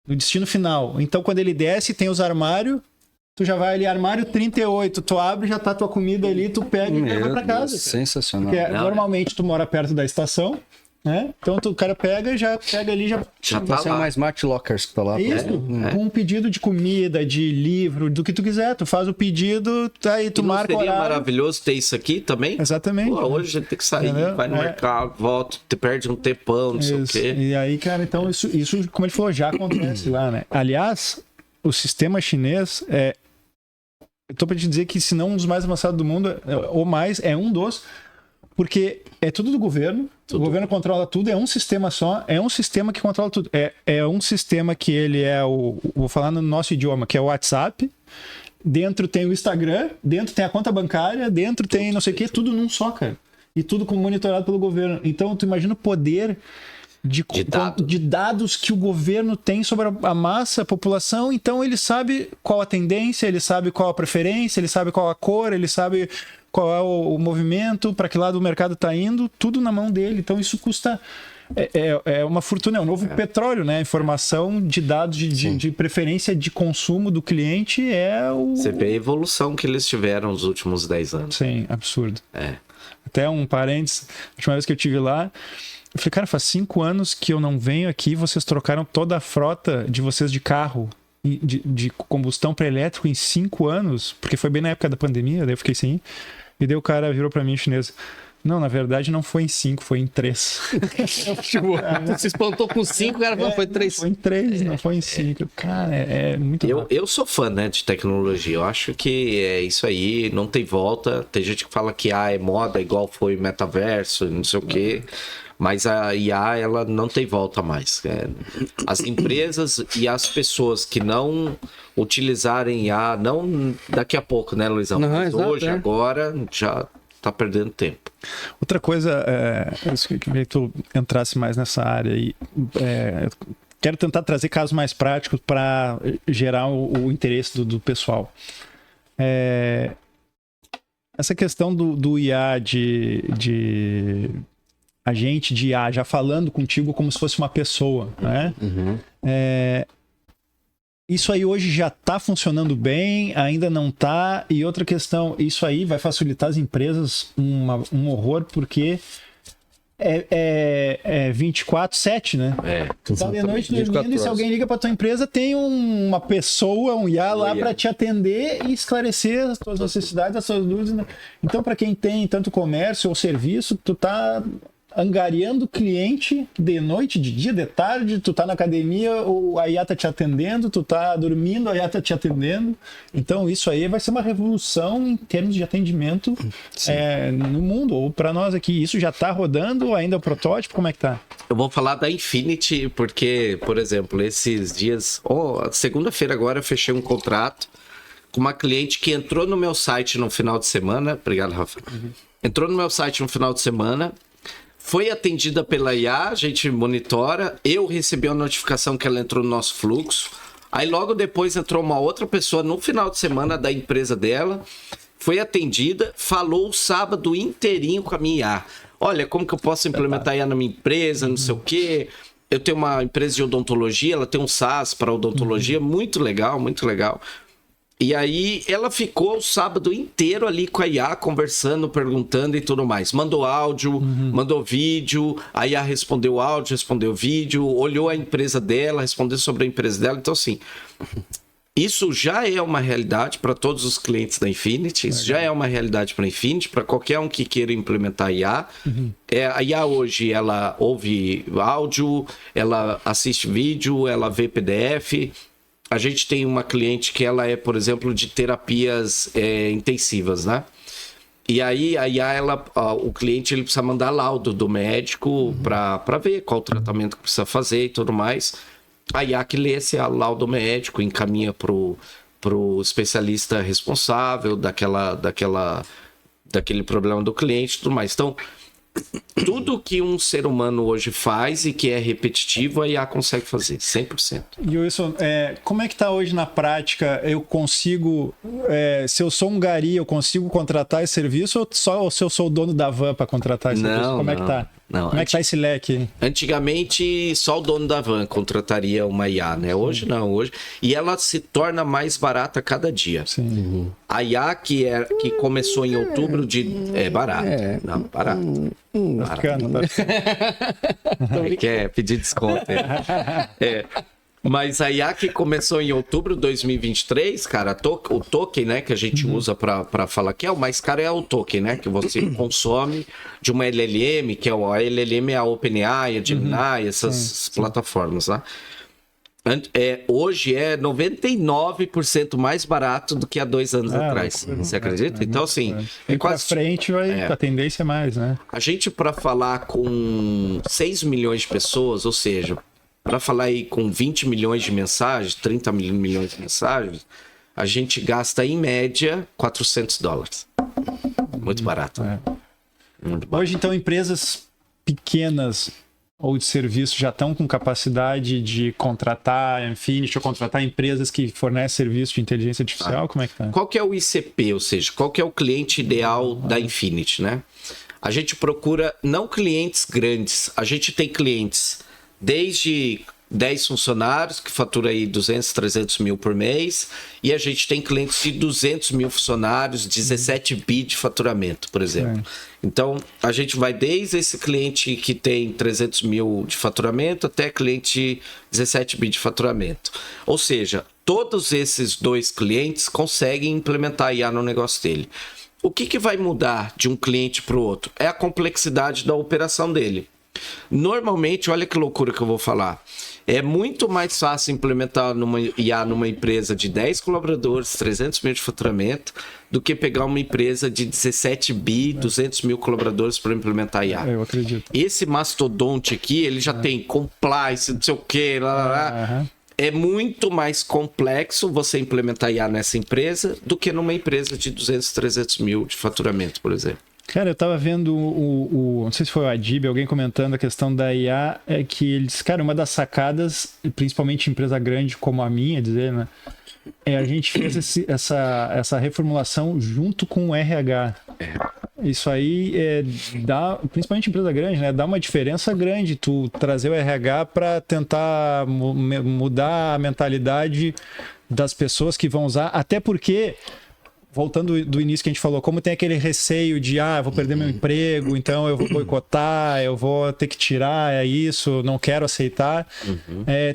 No destino final. Então, quando ele desce, tem os armários, tu já vai ali, armário 38, tu abre, já tá tua comida ali, tu pega e leva pra casa. Deus, sensacional. Porque normalmente tu mora perto da estação, né? Então o cara pega, já pega ali, já tá lá. Mais smart lockers que tá lá. Isso, com um pedido de comida, de livro, do que tu quiser. Tu faz o pedido, aí tu marca o horário. Seria maravilhoso ter isso aqui também? Exatamente. Pô, hoje a gente tem que sair, vai no mercado, volta, te perde um tempão, não sei o quê. E aí, cara, então isso, como ele falou, já acontece lá, né? Aliás, o sistema chinês eu tô pra te dizer que se não um dos mais avançados do mundo, ou mais, é um dos... Porque é tudo do governo, o governo controla tudo, é um sistema só, é um sistema que controla tudo. É um sistema que ele vou falar no nosso idioma, que é o WhatsApp, dentro tem o Instagram, dentro tem a conta bancária, dentro tem não sei o que, tudo num só, cara. E tudo monitorado pelo governo. Então, tu imagina o poder de dados que o governo tem sobre a massa, a população. Então, ele sabe qual a tendência, ele sabe qual a preferência, ele sabe qual a cor, ele sabe... qual é o movimento, para que lado o mercado está indo, tudo na mão dele. Então isso custa... É uma fortuna, é um novo petróleo, né? Informação de dados de preferência de consumo do cliente Você vê a evolução que eles tiveram nos últimos 10 anos. Sim, absurdo. Até um parênteses, a última vez que eu estive lá, eu falei, cara, faz 5 anos que eu não venho aqui, vocês trocaram toda a frota de vocês de carro, de combustão para elétrico em 5 anos, porque foi bem na época da pandemia, daí eu fiquei sem ir. E daí o cara virou pra mim, chinês. Não, na verdade não foi em 5, foi em 3. Você espantou com 5, cara falou, foi 3. Foi em 3, não foi em 5. Cara, é muito eu sou fã, né, de tecnologia. Eu acho que é isso aí, não tem volta. Tem gente que fala que é moda, igual foi metaverso, não sei o quê. Mas a IA, ela não tem volta mais. As empresas e as pessoas que não utilizarem IA, não daqui a pouco, né, Luizão? Não, Mas exato, hoje, agora, já tá perdendo tempo. Outra coisa, eu queria que tu entrasse mais nessa área aí. Quero tentar trazer casos mais práticos para gerar o interesse do pessoal. Essa questão do IA, de agente de IA já falando contigo como se fosse uma pessoa, né? Isso aí hoje já está funcionando bem, ainda não está. E outra questão, isso aí vai facilitar as empresas um horror, porque é 24/7, né? Tu tá de noite dormindo e se alguém liga para tua empresa, tem uma pessoa, um IA lá para te atender e esclarecer as tuas necessidades, as tuas dúvidas. Né? Então, para quem tem tanto comércio ou serviço, tu tá angariando cliente de noite, de dia, de tarde, tu tá na academia, a IA tá te atendendo, tu tá dormindo, a IA tá te atendendo. Então isso aí vai ser uma revolução em termos de atendimento no mundo, ou para nós aqui. Isso já tá rodando, ainda é o protótipo, como é que tá? Eu vou falar da Infinity, porque, por exemplo, esses dias, segunda-feira agora eu fechei um contrato com uma cliente que entrou no meu site no final de semana. Obrigado, Rafa. Entrou no meu site no final de semana, foi atendida pela IA, a gente monitora. Eu recebi a notificação que ela entrou no nosso fluxo. Aí logo depois entrou uma outra pessoa no final de semana da empresa dela. Foi atendida, falou o sábado inteirinho com a minha IA. Olha, como que eu posso implementar IA na minha empresa, não sei o quê. Eu tenho uma empresa de odontologia, ela tem um SaaS para odontologia, muito legal, muito legal. E aí ela ficou o sábado inteiro ali com a IA, conversando, perguntando e tudo mais. Mandou áudio, mandou vídeo, a IA respondeu áudio, respondeu vídeo, olhou a empresa dela, respondeu sobre a empresa dela. Então, assim, isso já é uma realidade para todos os clientes da Infinity, isso já é uma realidade para a Infinity, para qualquer um que queira implementar a IA. A IA hoje, ela ouve áudio, ela assiste vídeo, ela vê PDF. A gente tem uma cliente que ela é, por exemplo, de terapias intensivas, né? E aí a IA, o cliente ele precisa mandar laudo do médico para ver qual o tratamento que precisa fazer e tudo mais. A IA que lê esse laudo médico, encaminha pro especialista responsável daquele problema do cliente e tudo mais. Então, tudo que um ser humano hoje faz e que é repetitivo, a IA consegue fazer, 100%. E Wilson, como é que tá hoje na prática? Eu consigo, se eu sou um gari, eu consigo contratar esse serviço ou se eu sou o dono da van para contratar esse serviço? Como é que tá? Não, como é que tá esse leque? Antigamente, só o dono da van contrataria uma IA, né? Hoje não, hoje. E ela se torna mais barata a cada dia. Sim. A IA que começou em outubro é barato. Não, barato. Bacana. Quer pedir desconto. Mas a IA que começou em outubro de 2023, cara, o token, né, que a gente usa para falar que é o mais caro é o token, né, que você consome de uma LLM, que a LLM é a OpenAI, a Gemini, essas plataformas, né? Hoje é 99% mais barato do que há 2 anos atrás. Você acredita? Então, assim, quase frente a tendência é mais, né? A gente, para falar com 6 milhões de pessoas, ou seja, para falar aí com 20 milhões de mensagens, 30 milhões de mensagens, a gente gasta em média $400. Muito barato. Muito barato. Hoje, então, empresas pequenas ou de serviço já estão com capacidade de contratar Infinity ou contratar empresas que fornecem serviço de inteligência artificial? Como é que tá? Qual que é o ICP, ou seja, qual que é o cliente ideal da Infinity, né? A gente procura não clientes grandes, a gente tem clientes desde 10 funcionários, que fatura aí 200, 300 mil por mês, e a gente tem clientes de 200 mil funcionários, 17 bi de faturamento, por exemplo. Então, a gente vai desde esse cliente que tem 300 mil de faturamento até cliente 17 bi de faturamento. Ou seja, todos esses 2 clientes conseguem implementar IA no negócio dele. O que vai mudar de um cliente para o outro? É a complexidade da operação dele. Normalmente, olha que loucura que eu vou falar. É muito mais fácil implementar numa IA numa empresa de 10 colaboradores, 300 mil de faturamento, do que pegar uma empresa de 17 bi, 200 mil colaboradores para implementar IA. Eu acredito. Esse mastodonte aqui, ele já tem compliance, não sei o que, É muito mais complexo você implementar IA nessa empresa do que numa empresa de 200, 300 mil de faturamento, por exemplo. Cara, eu tava vendo não sei se foi o Adib, alguém comentando a questão da IA, é que ele disse, cara, uma das sacadas, principalmente em empresa grande como a minha, dizer, né? A gente fez essa reformulação junto com o RH. Isso aí dá, principalmente em empresa grande, né? Dá uma diferença grande tu trazer o RH para tentar mudar a mentalidade das pessoas que vão usar, até porque, voltando do início que a gente falou, como tem aquele receio de, eu vou perder meu emprego, então eu vou boicotar, eu vou ter que tirar isso, não quero aceitar.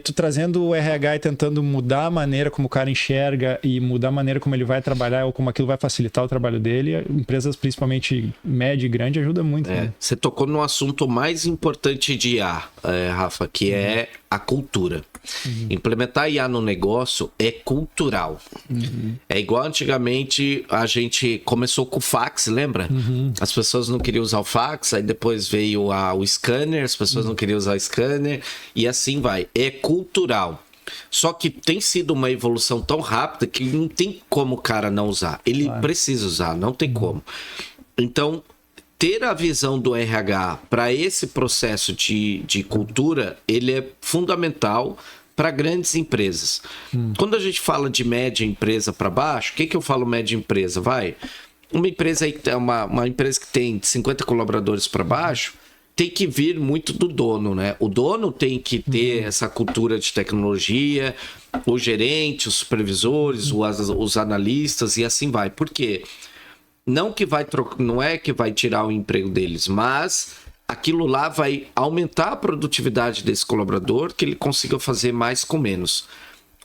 Tu trazendo o RH e tentando mudar a maneira como o cara enxerga e mudar a maneira como ele vai trabalhar ou como aquilo vai facilitar o trabalho dele, empresas principalmente média e grande ajuda muito. Né? Você tocou no assunto mais importante de IA, Rafa, que é a cultura. Implementar IA no negócio é cultural. É igual antigamente a gente começou com o fax, lembra? As pessoas não queriam usar o fax, aí depois veio o scanner, as pessoas não queriam usar o scanner, e assim vai. É cultural. Só que tem sido uma evolução tão rápida que não tem como o cara não usar. Ele precisa usar, não tem como. Então, ter a visão do RH para esse processo de cultura, ele é fundamental para grandes empresas. Quando a gente fala de média empresa para baixo, o que eu falo média empresa? Uma empresa aí, uma empresa que tem 50 colaboradores para baixo, tem que vir muito do dono, né? O dono tem que ter essa cultura de tecnologia, o gerente, os supervisores, os analistas e assim vai. Por quê? Não é que vai tirar o emprego deles, mas aquilo lá vai aumentar a produtividade desse colaborador, que ele consiga fazer mais com menos.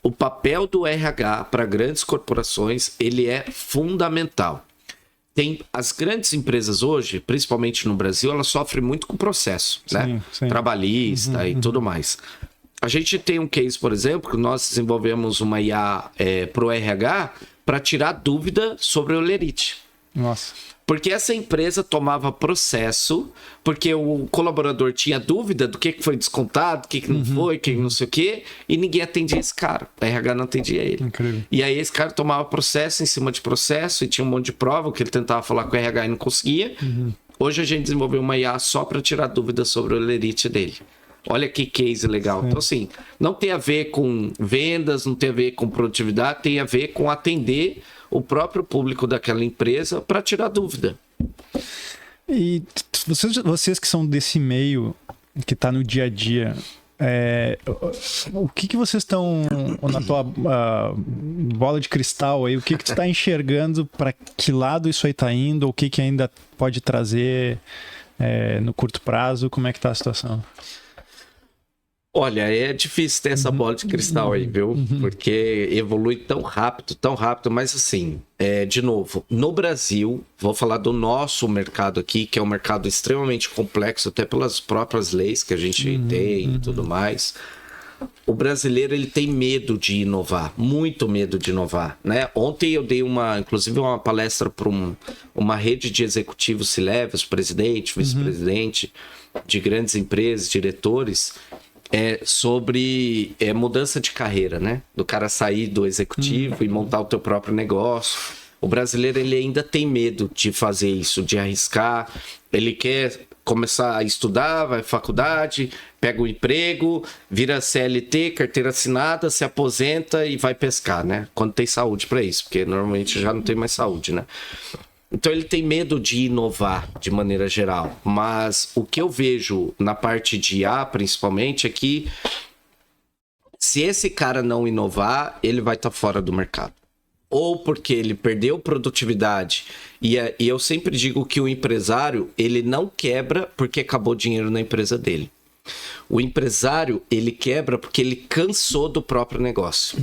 O papel do RH para grandes corporações, ele é fundamental. As grandes empresas hoje, principalmente no Brasil, elas sofrem muito com o processo, né? Sim. Trabalhista e tudo mais. A gente tem um case, por exemplo, que nós desenvolvemos uma IA para o RH para tirar dúvida sobre o Lerite. Nossa. Porque essa empresa tomava processo, porque o colaborador tinha dúvida do que foi descontado, o que não foi, o que não sei o quê, e ninguém atendia esse cara. A RH não atendia ele. Incrível. E aí esse cara tomava processo em cima de processo, e tinha um monte de prova, que ele tentava falar com o RH e não conseguia. Hoje a gente desenvolveu uma IA só para tirar dúvidas sobre o Lerite dele. Olha que case legal. Sim. Então, assim, não tem a ver com vendas, não tem a ver com produtividade, tem a ver com atender o próprio público daquela empresa para tirar dúvida. E vocês que são desse meio, que está no dia a dia, o que vocês estão na tua bola de cristal aí? O que tu está enxergando, para que lado isso aí está indo? O que ainda pode trazer no curto prazo? Como é que está a situação? Olha, é difícil ter essa bola de cristal aí, viu? Porque evolui tão rápido, mas assim, de novo, no Brasil, vou falar do nosso mercado aqui, que é um mercado extremamente complexo, até pelas próprias leis que a gente tem e tudo mais. O brasileiro, ele tem medo de inovar, muito medo de inovar, né? Ontem eu dei inclusive uma palestra para uma rede de executivos C-levels, presidente, vice-presidente de grandes empresas, diretores, sobre mudança de carreira, né? Do cara sair do executivo e montar o teu próprio negócio. O brasileiro, ele ainda tem medo de fazer isso, de arriscar. Ele quer começar a estudar, vai à faculdade, pega o emprego, vira CLT, carteira assinada, se aposenta e vai pescar, né? Quando tem saúde para isso, porque normalmente já não tem mais saúde, né? Então ele tem medo de inovar de maneira geral, mas o que eu vejo na parte de IA principalmente é que se esse cara não inovar, ele vai estar fora do mercado. Ou porque ele perdeu produtividade, e eu sempre digo que o empresário, ele não quebra porque acabou dinheiro na empresa dele. O empresário, ele quebra porque ele cansou do próprio negócio.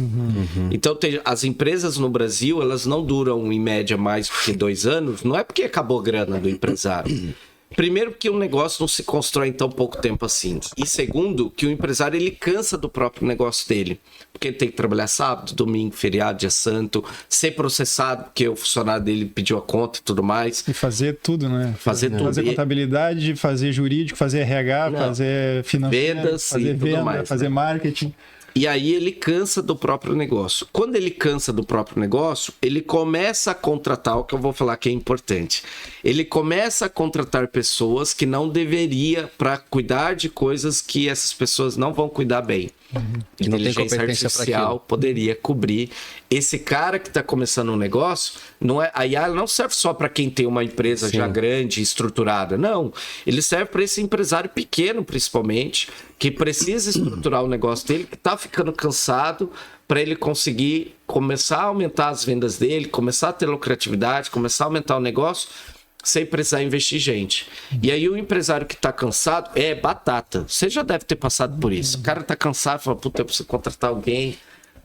Então, as empresas no Brasil, elas não duram em média mais do que 2 anos, não é porque acabou a grana do empresário. Primeiro, que um negócio não se constrói em tão pouco tempo assim. E segundo, que o empresário ele cansa do próprio negócio dele. Porque ele tem que trabalhar sábado, domingo, feriado, dia santo, ser processado, porque o funcionário dele pediu a conta e tudo mais. E fazer tudo, né? Fazer tudo. Fazer contabilidade, fazer jurídico, fazer RH, fazer financeiro, vendas, fazer tudo venda, mais, fazer marketing. E aí ele cansa do próprio negócio. Quando ele cansa do próprio negócio, ele começa a contratar, o que eu vou falar que é importante. Ele começa a contratar pessoas que não deveria para cuidar de coisas que essas pessoas não vão cuidar bem. Que não tem Inteligência competência pra artificial aquilo. poderia cobrir. Esse cara que está começando um negócio, não é, a IA não serve só para quem tem uma empresa já grande, estruturada. Não, ele serve para esse empresário pequeno, principalmente, que precisa estruturar o negócio dele, que está ficando cansado, para ele conseguir começar a aumentar as vendas dele, começar a ter lucratividade, começar a aumentar o negócio, sem precisar investir gente. E aí o empresário que tá cansado é batata. Você já deve ter passado por isso. O cara tá cansado, fala, puta, eu preciso contratar alguém,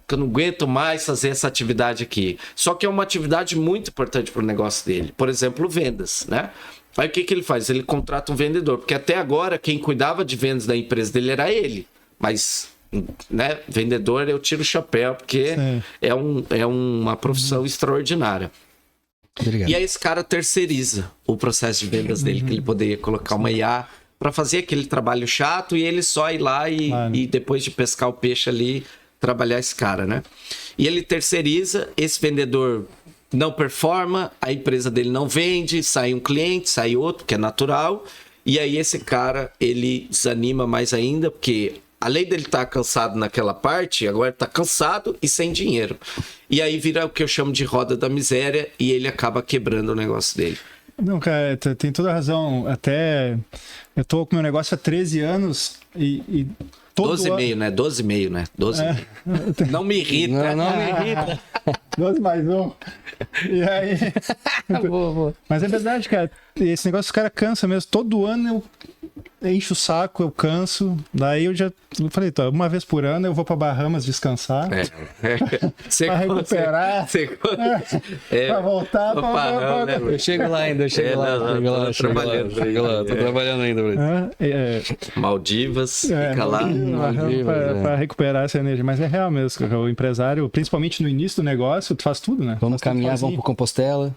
que eu não aguento mais fazer essa atividade aqui. Só que é uma atividade muito importante para o negócio dele. Por exemplo, vendas, né? Aí o que ele faz? Ele contrata um vendedor, porque até agora quem cuidava de vendas da empresa dele era ele. Mas, né, vendedor eu tiro o chapéu, porque é uma profissão extraordinária. Obrigado. E aí esse cara terceiriza o processo de vendas dele, que ele poderia colocar uma IA para fazer aquele trabalho chato e ele só ir lá e depois de pescar o peixe ali, trabalhar esse cara, né? E ele terceiriza, esse vendedor não performa, a empresa dele não vende, sai um cliente, sai outro, que é natural, e aí esse cara, ele desanima mais ainda, porque além dele estar cansado naquela parte, agora está cansado e sem dinheiro. E aí vira o que eu chamo de roda da miséria e ele acaba quebrando o negócio dele. Não, cara, tem toda a razão. Até eu tô com meu negócio há 13 anos e todo 12,5, né? 12,5, né? 12,5. Não me irrita. Não me irrita. 12 mais 1. E aí... Boa. Mas é verdade, cara. Esse negócio, os caras cansa mesmo. Todo ano eu encho o saco, eu canso. Daí eu já falei, tá, uma vez por ano eu vou pra Bahamas descansar. Pra recuperar. Pra voltar. Eu chego lá ainda, chego lá. Tô trabalhando ainda. Maldivas, fica lá. Pra recuperar essa energia. Mas é real mesmo. O empresário, principalmente no início do negócio, tu faz tudo, né? Vamos caminhar, vamos pro Compostela.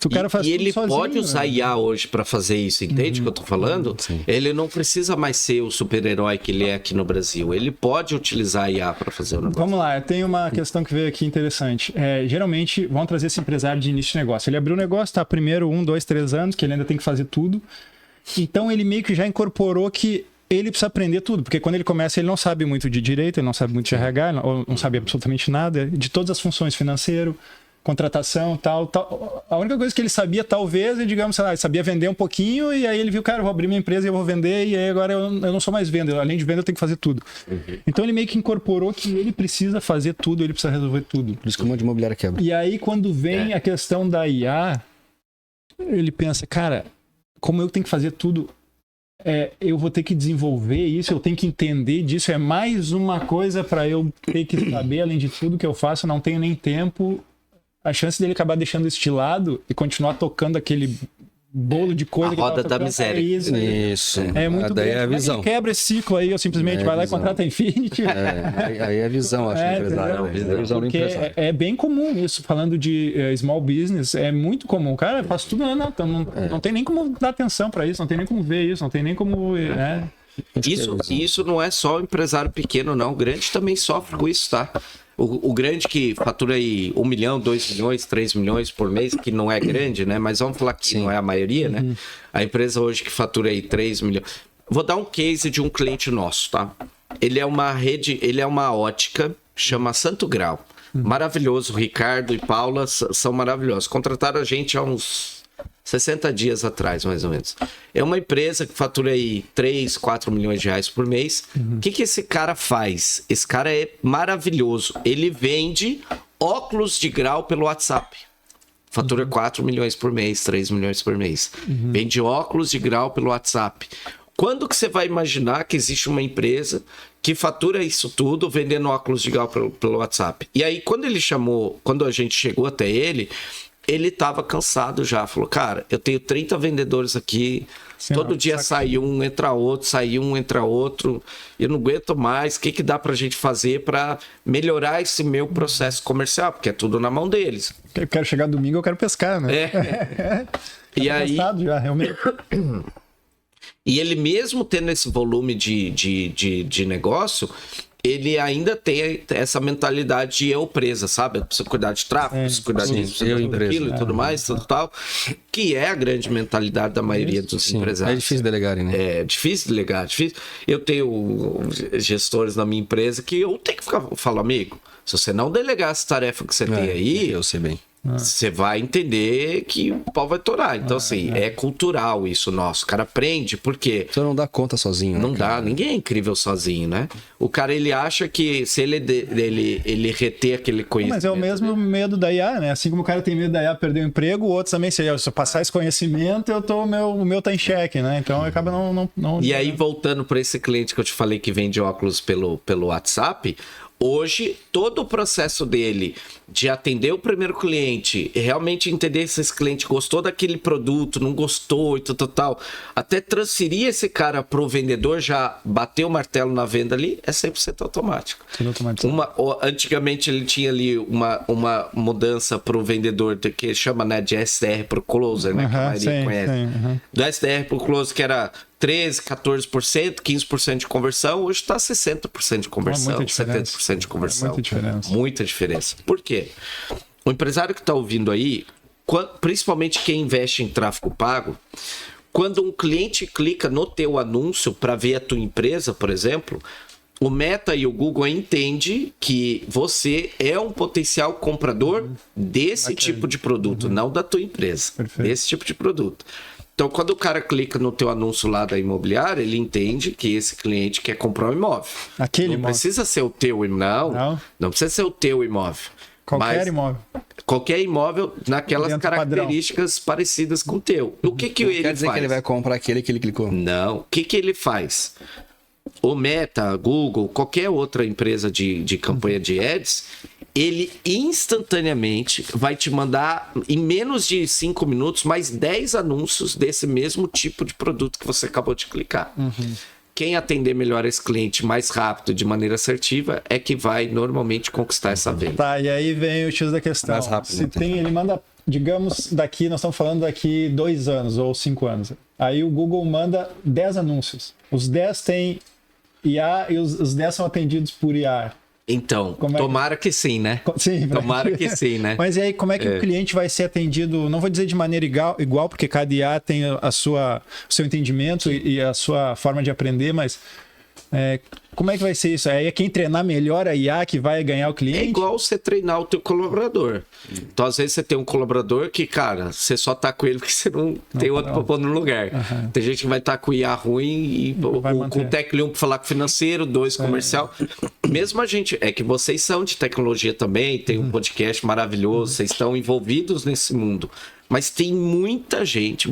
O cara faz e tudo ele sozinho, pode usar né? IA hoje para fazer isso, entende o que eu tô falando? Sim. Ele não precisa mais ser o super-herói que ele é aqui no Brasil. Ele pode utilizar a IA para fazer o negócio. Vamos lá, tem uma questão que veio aqui interessante. Geralmente, vão trazer esse empresário de início de negócio. Ele abriu o negócio, tá primeiro 1, 2, 3 anos, que ele ainda tem que fazer tudo. Então, ele meio que já incorporou que ele precisa aprender tudo, porque quando ele começa, ele não sabe muito de direito, ele não sabe muito de RH, não sabe absolutamente nada, de todas as funções, financeiro, contratação, tal. A única coisa que ele sabia, talvez, é, digamos, sei lá, ele sabia vender um pouquinho, e aí ele viu, cara, eu vou abrir minha empresa e eu vou vender, e aí agora eu não sou mais venda, além de venda eu tenho que fazer tudo. Então ele meio que incorporou que ele precisa fazer tudo, ele precisa resolver tudo. Por isso que o monte de imobiliária quebra. E aí quando vem a questão da IA, ele pensa, cara, como eu tenho que fazer tudo, eu vou ter que desenvolver isso, eu tenho que entender disso, é mais uma coisa para eu ter que saber, além de tudo que eu faço, eu não tenho nem tempo. A chance dele acabar deixando isso de lado e continuar tocando aquele bolo de coisa A que roda tava da tocando, miséria. Isso. É muito daí grande. é a Como é que visão. ele quebra esse ciclo aí, eu simplesmente vai lá e contrata a Infinity. Aí é a visão, acho, do empresário. Entendeu? A visão do Porque empresário. é bem comum isso, falando de small business, é muito comum. Cara, faz tudo, não tem nem como dar atenção para isso, não tem nem como ver isso, não tem nem como... Isso não é só o empresário pequeno, não. O grande também sofre com isso, tá? O grande que fatura aí 1 milhão, 2 milhões, 3 milhões por mês, que não é grande, né? Mas vamos falar que não é a maioria, né? A empresa hoje que fatura aí 3 milhões... Vou dar um case de um cliente nosso, tá? Ele é uma rede, ele é uma ótica, chama Santo Grau. Maravilhoso, Ricardo e Paula são maravilhosos. Contrataram a gente há uns 60 dias atrás, mais ou menos. É uma empresa que fatura aí 3, 4 milhões de reais por mês. O que esse cara faz? Esse cara é maravilhoso. Ele vende óculos de grau pelo WhatsApp. Fatura 4 milhões por mês, 3 milhões por mês. Vende óculos de grau pelo WhatsApp. Quando que você vai imaginar que existe uma empresa que fatura isso tudo vendendo óculos de grau pelo WhatsApp? E aí, quando a gente chegou até ele, ele estava cansado já. Falou, cara, eu tenho 30 vendedores aqui, Sim, todo dia sai um, entra outro, sai um, entra outro. Eu não aguento mais. O que dá pra gente fazer para melhorar esse meu processo comercial? Porque é tudo na mão deles. Eu quero chegar domingo, eu quero pescar, né? E aí... já, realmente. E ele mesmo tendo esse volume de negócio, ele ainda tem essa mentalidade de eu presa, sabe? Precisa cuidar de tráfego, precisa cuidar disso, daquilo e tudo mais, tudo tal. Que é a grande mentalidade da maioria dos empresários. É difícil delegar, né? É difícil delegar, difícil. Eu tenho gestores na minha empresa que eu tenho que falar, amigo, se você não delegar essa tarefa que você tem aí... Eu sei bem. Você vai entender que o pau vai torar. Então, assim, é cultural isso nosso. O cara aprende, porque... Você não dá conta sozinho, Não né, dá, ninguém é incrível sozinho, né? O cara, ele acha que se ele reter aquele conhecimento... Mas é o mesmo medo da IA, né? Assim como o cara tem medo da IA perder o emprego, o outro também, se eu passar esse conhecimento, o meu tá em xeque, né? Então, acaba não... E aí, voltando para esse cliente que eu te falei que vende óculos pelo WhatsApp... Hoje, todo o processo dele de atender o primeiro cliente e realmente entender se esse cliente gostou daquele produto, não gostou e tal, até transferir esse cara para o vendedor, já bater o martelo na venda ali, é 100% automático. Antigamente ele tinha ali uma mudança para o vendedor que chama, né, de SDR para o closer, né, que a maioria conhece. Do SDR para o closer, que era 13%, 14%, 15% de conversão, hoje está 60% de conversão, 70% de conversão. Muita diferença. Muita diferença. Por quê? O empresário que está ouvindo aí, principalmente quem investe em tráfego pago, quando um cliente clica no teu anúncio para ver a tua empresa, por exemplo, o Meta e o Google entendem que você é um potencial comprador desse tipo de produto, não da tua empresa. Perfeito. Desse tipo de produto. Então, quando o cara clica no teu anúncio lá da imobiliária, ele entende que esse cliente quer comprar um imóvel. Não precisa ser o teu imóvel. Não precisa ser o teu imóvel. Qualquer imóvel. Qualquer imóvel naquelas Dentro características parecidas com o teu. O que ele Quer dizer faz? que ele vai comprar aquele que ele clicou? Não. O que ele faz? O Meta, Google, qualquer outra empresa de campanha de ads, ele instantaneamente vai te mandar, em menos de 5 minutos, mais 10 anúncios desse mesmo tipo de produto que você acabou de clicar. Quem atender melhor esse cliente mais rápido, de maneira assertiva, é que vai normalmente conquistar essa venda. Tá, e aí vem o X da questão. Mais rápido, Se tem, ele manda, digamos, nós estamos falando daqui 2 anos ou 5 anos. Aí o Google manda 10 anúncios. Os 10 têm IA e os 10 são atendidos por IA. Então, tomara que sim, né? Sim, tomara que sim, né? Mas e aí, como é que o cliente vai ser atendido? Não vou dizer de maneira igual, porque cada IA tem o seu entendimento e a sua forma de aprender, mas como é que vai ser isso? É quem treinar melhor a IA que vai ganhar o cliente? É igual você treinar o teu colaborador. Então, às vezes, você tem um colaborador que, cara, você só tá com ele porque você não tem outro pra pôr no lugar. Tem gente que vai estar com IA ruim e com o Tech 1 para falar com financeiro, 2 comercial. Mesmo a gente, é que vocês são de tecnologia também, tem um podcast maravilhoso, vocês estão envolvidos nesse mundo. Mas tem muita gente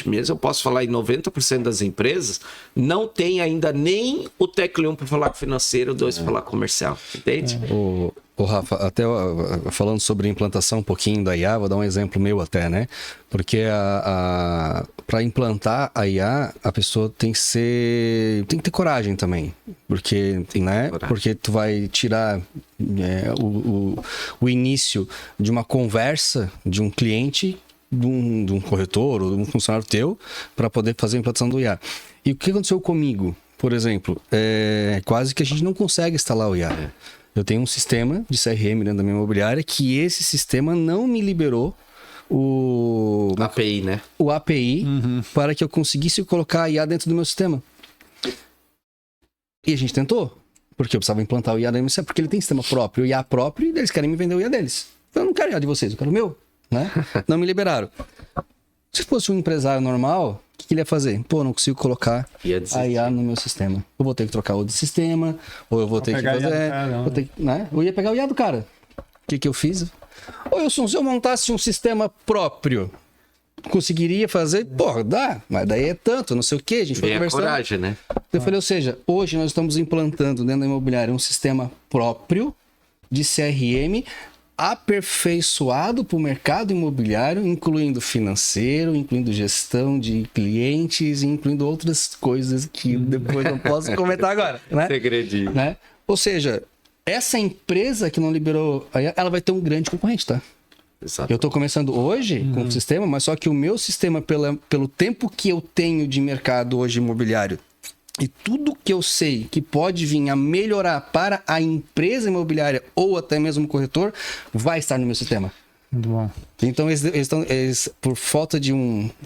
mesmo, eu posso falar em 90% das empresas, não tem ainda nem o Tech 1 para falar com financeiro, 2 para falar com comercial, entende? O Rafa, até falando sobre implantação um pouquinho da IA, vou dar um exemplo meu até, né? Porque para implantar a IA, a pessoa tem que ter coragem também. Porque, né? Porque tu vai tirar o início de uma conversa de um cliente, de um corretor ou de um funcionário teu, para poder fazer a implantação do IA. E o que aconteceu comigo, por exemplo, quase que a gente não consegue instalar o IA. Eu tenho um sistema de CRM dentro da minha imobiliária que esse sistema não me liberou o API, né? O API para que eu conseguisse colocar a IA dentro do meu sistema. E a gente tentou, porque eu precisava implantar o IA do meu sistema, porque ele tem sistema próprio, o IA próprio, e eles querem me vender o IA deles. Eu não quero o IA de vocês, eu quero o meu, né? Não me liberaram. Se fosse um empresário normal, o que ele ia fazer? Pô, não consigo colocar a IA no meu sistema. Eu vou ter que trocar outro sistema, ou eu vou ter que fazer... Eu ia pegar o IA do cara. O que eu fiz? Wilson, se eu montasse um sistema próprio, conseguiria fazer? Pô, dá, mas daí é tanto, não sei o que, a gente foi conversando. Coragem, né? Eu falei, ou seja, hoje nós estamos implantando dentro da imobiliária um sistema próprio de CRM aperfeiçoado para o mercado imobiliário, incluindo financeiro, incluindo gestão de clientes, incluindo outras coisas que depois não posso comentar agora, né? Segredinho. Né? Ou seja, essa empresa que não liberou, ela vai ter um grande concorrente, tá? Exato. Eu estou começando hoje com o sistema, mas só que o meu sistema, pelo tempo que eu tenho de mercado hoje imobiliário, e tudo que eu sei que pode vir a melhorar para a empresa imobiliária ou até mesmo o corretor, vai estar no meu sistema. Muito bom. Então, eles por falta de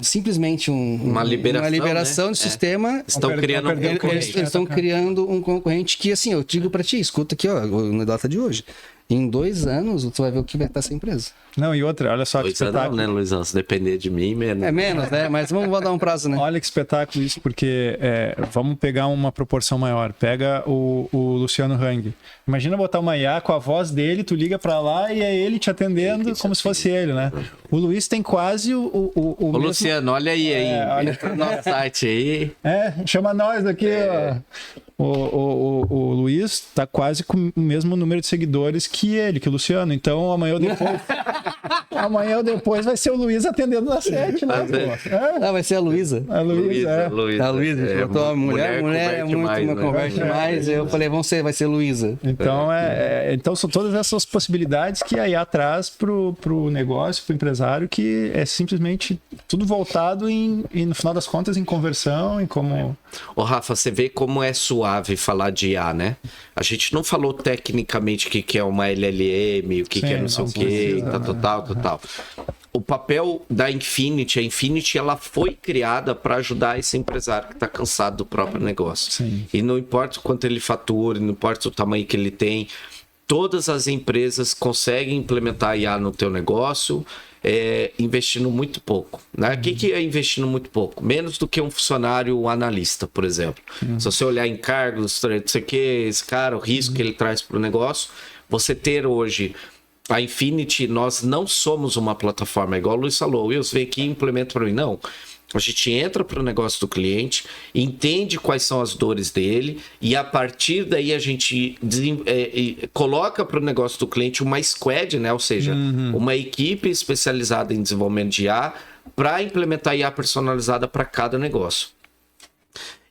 simplesmente uma liberação, né? Do sistema, estão criando um concorrente. Eles estão criando um concorrente que, assim, eu digo para ti, escuta aqui, ó, na data de hoje. Em 2 anos, tu vai ver o que vai estar essa empresa. Não, e outra, olha só que espetáculo. Não, né, Luizão? Se depender de mim, menos. É menos, né? Mas vamos dar um prazo, né? Olha que espetáculo isso, porque vamos pegar uma proporção maior. Pega o Luciano Hang. Imagina botar uma IA com a voz dele, tu liga pra lá e é ele te atendendo como se fosse ele, né? O Luiz tem quase o mesmo... Luciano, olha aí. olha... Entra no nosso site aí. Chama nós aqui, ó. O Luiz tá quase com o mesmo número de seguidores que ele, que o Luciano. Então amanhã ou depois vai ser o Luiz atendendo na 7, né? Vai ser a Luísa. A Luísa, A Luísa, botou a mulher é muito, mais, uma né? converte mais. Eu falei, vai ser Luísa. Então são todas essas possibilidades que a IA traz pro negócio, pro empresário, que é simplesmente tudo voltado e no final das contas em conversão, em como... Ô Rafa, você vê como é suave falar de IA, né? A gente não falou tecnicamente o que é uma LLM, o que é não sei o que, tal. O papel da Infinity, a Infinity, ela foi criada para ajudar esse empresário que está cansado do próprio negócio. Sim. E não importa o quanto ele fatura, não importa o tamanho que ele tem, todas as empresas conseguem implementar IA no teu negócio, investindo muito pouco, né? O que é investindo muito pouco? Menos do que um funcionário analista, por exemplo. Se você olhar encargos, não sei o que, esse cara, o risco que ele traz para o negócio, você ter hoje a Infinity, nós não somos uma plataforma, igual o Luiz falou, Wilson, vem aqui e implementa para mim. Não. A gente entra para o negócio do cliente, entende quais são as dores dele e a partir daí a gente coloca para o negócio do cliente uma squad, né? Ou seja, uma equipe especializada em desenvolvimento de IA para implementar IA personalizada para cada negócio.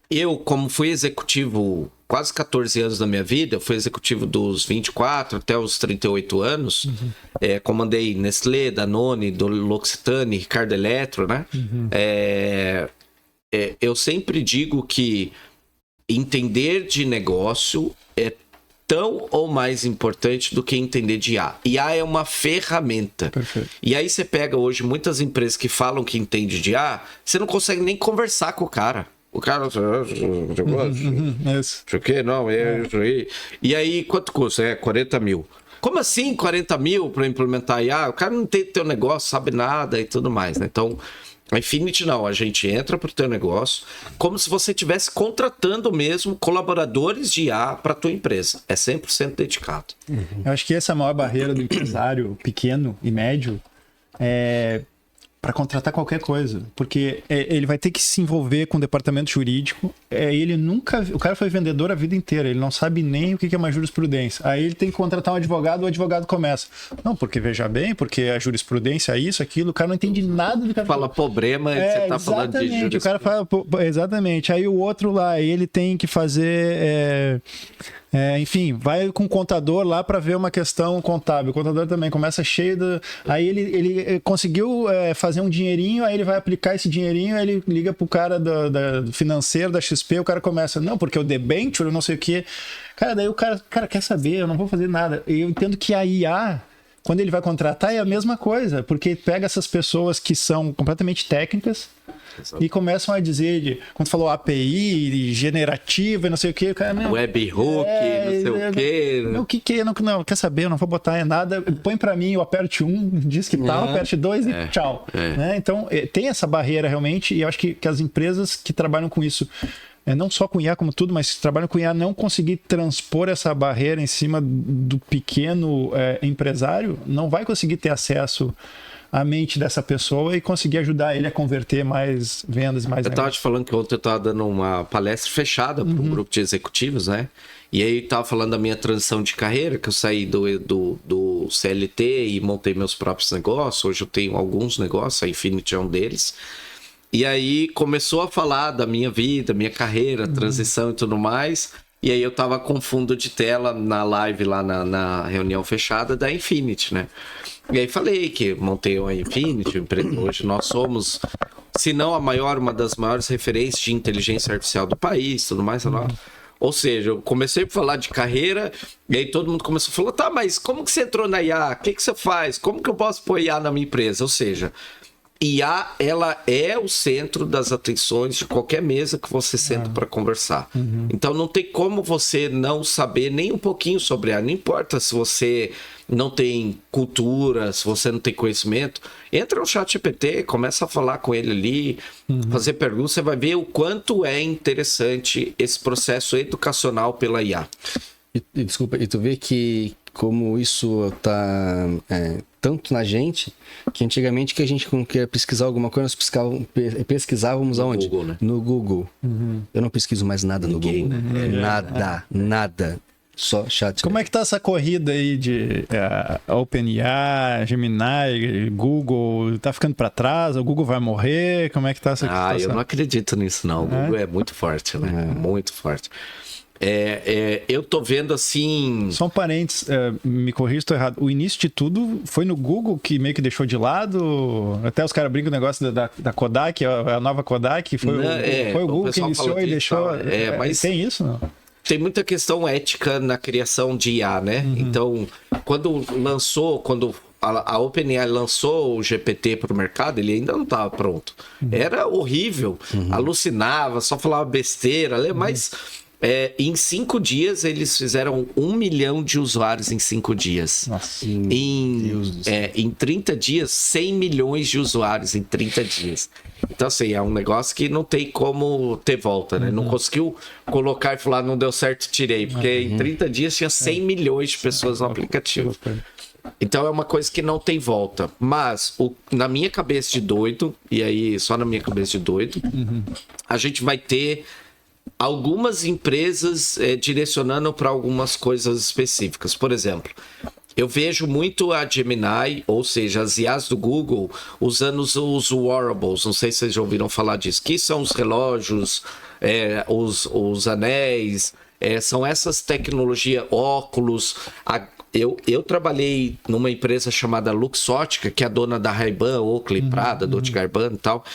Eu, como fui executivo quase 14 anos da minha vida, eu fui executivo dos 24 até os 38 anos, comandei Nestlé, Danone, L'Occitane, Ricardo Eletro, né? Eu sempre digo que entender de negócio é tão ou mais importante do que entender de IA. IA é uma ferramenta. Perfeito. E aí você pega hoje muitas empresas que falam que entende de IA, você não consegue nem conversar com o cara. O cara... Isso. O que? Não, isso aí. E aí, quanto custa? 40 mil. Como assim 40 mil para implementar IA? O cara não tem teu negócio, sabe nada e tudo mais, né? Então, a Infinity não. A gente entra pro teu negócio como se você estivesse contratando mesmo colaboradores de IA para tua empresa. É 100% dedicado. Eu acho que essa é a maior barreira do empresário pequeno e médio, para contratar qualquer coisa, porque ele vai ter que se envolver com o departamento jurídico. O cara foi vendedor a vida inteira, ele não sabe nem o que é uma jurisprudência. Aí ele tem que contratar um advogado, o advogado começa. Não, porque veja bem, porque a jurisprudência é isso, aquilo, o cara não entende nada do que fala problema, você tá falando de jurisprudência. O cara fala, exatamente. Aí o outro lá, ele tem que fazer... enfim, vai com o contador lá para ver uma questão contábil. O contador também começa cheio do... Aí ele conseguiu fazer um dinheirinho, aí ele vai aplicar esse dinheirinho, aí ele liga pro cara do financeiro, da XP, o cara começa, não, porque o debenture, não sei o quê. Cara, daí o cara quer saber, eu não vou fazer nada. Eu entendo que a IA, quando ele vai contratar, é a mesma coisa, porque pega essas pessoas que são completamente técnicas, exato, e começam a dizer, quando falou API, generativa e não sei o que, o cara... Webhook, não sei o quê. O que não, quer saber, eu não vou botar nada, põe pra mim, eu aperte 1, diz que tal, aperte 2 e tchau. Né? Então, tem essa barreira realmente, e eu acho que as empresas que trabalham com isso, não só com IA como tudo, mas trabalham com IA, não conseguir transpor essa barreira em cima do pequeno empresário, não vai conseguir ter acesso a mente dessa pessoa e conseguir ajudar ele a converter mais vendas, mais Eu tava te falando que ontem eu tava dando uma palestra fechada para um grupo de executivos, né? E aí eu tava falando da minha transição de carreira, que eu saí do CLT e montei meus próprios negócios. Hoje eu tenho alguns negócios, a Infinity é um deles. E aí começou a falar da minha vida, minha carreira, transição e tudo mais. E aí eu tava com fundo de tela na live lá na reunião fechada da Infinity, né? E aí falei que montei a Infinity, hoje nós somos, se não a maior, uma das maiores referências de inteligência artificial do país, tudo mais, Ou seja, eu comecei a falar de carreira, e aí todo mundo começou a falar, tá, mas como que você entrou na IA? O que você faz? Como que eu posso pôr IA na minha empresa? Ou seja, IA, ela é o centro das atenções de qualquer mesa que você senta para conversar. Então não tem como você não saber nem um pouquinho sobre IA. Não importa se você não tem cultura, se você não tem conhecimento, entra no ChatGPT, começa a falar com ele ali, fazer perguntas, você vai ver o quanto é interessante esse processo educacional pela IA. Desculpa, e tu vê que como isso tá tanto na gente, que antigamente que a gente queria pesquisar alguma coisa, nós pesquisávamos aonde? Google, né? No Google. Eu não pesquiso mais nada no Google. Nada. Só chat. Como é que tá essa corrida aí de OpenAI, Gemini, Google? Tá ficando para trás? O Google vai morrer? Como é que tá essa situação? Eu não acredito nisso, não. O Google é muito forte, né? Muito forte. Eu tô vendo assim... Só um parênteses, me corrija se estou errado. O início de tudo foi no Google que meio que deixou de lado. Até os caras brincam o negócio da Kodak, a nova Kodak. Foi o Google que iniciou e deixou. Mas tem isso, não? Tem muita questão ética na criação de IA, né? Então, quando a OpenAI lançou o GPT para o mercado, ele ainda não estava pronto. Era horrível, alucinava, só falava besteira, mas... em 5 dias, eles fizeram 1 milhão de usuários em 5 dias. Nossa. Em 30 dias, 100 milhões de usuários em 30 dias. Então, assim, é um negócio que não tem como ter volta, né? Não conseguiu colocar e falar, não deu certo, tirei. Porque em 30 dias tinha 100 milhões de pessoas no aplicativo. Então, é uma coisa que não tem volta. Mas, na minha cabeça de doido, e aí só na minha cabeça de doido, a gente vai ter... algumas empresas direcionando para algumas coisas específicas. Por exemplo, eu vejo muito a Gemini, ou seja, as IAs do Google, usando os wearables. Não sei se vocês já ouviram falar disso. Que são os relógios, os anéis, são essas tecnologias, óculos. Eu trabalhei numa empresa chamada Luxótica, que é a dona da Ray-Ban, Oakley, Prada, Dolce & Gabbana e tal.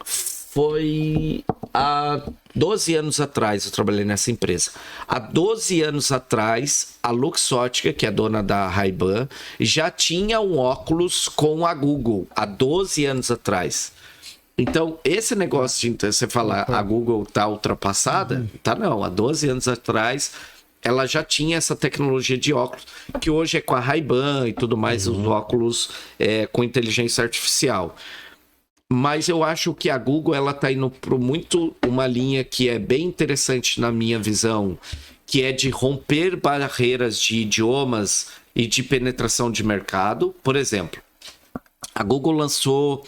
Foi há 12 anos atrás eu trabalhei nessa empresa. Há 12 anos atrás, a Luxótica, que é dona da Ray-Ban, já tinha um óculos com a Google. Há 12 anos atrás. Então, esse negócio de você falar a Google tá ultrapassada, tá não. Há 12 anos atrás, ela já tinha essa tecnologia de óculos, que hoje é com a Ray-Ban e tudo mais, os óculos com inteligência artificial. Mas eu acho que a Google ela está indo para muito uma linha que é bem interessante na minha visão, que é de romper barreiras de idiomas e de penetração de mercado. Por exemplo, a Google lançou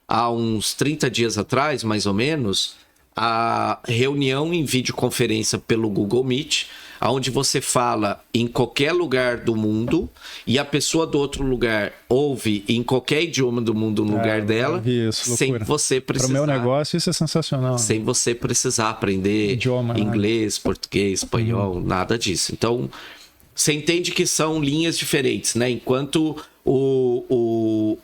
há uns 30 dias atrás, mais ou menos, a reunião em videoconferência pelo Google Meet, onde você fala em qualquer lugar do mundo e a pessoa do outro lugar ouve em qualquer idioma do mundo no lugar dela, sem você precisar... Para o meu negócio isso é sensacional. Sem você precisar aprender idioma, inglês, português, espanhol, nada disso. Então, você entende que são linhas diferentes, né? Enquanto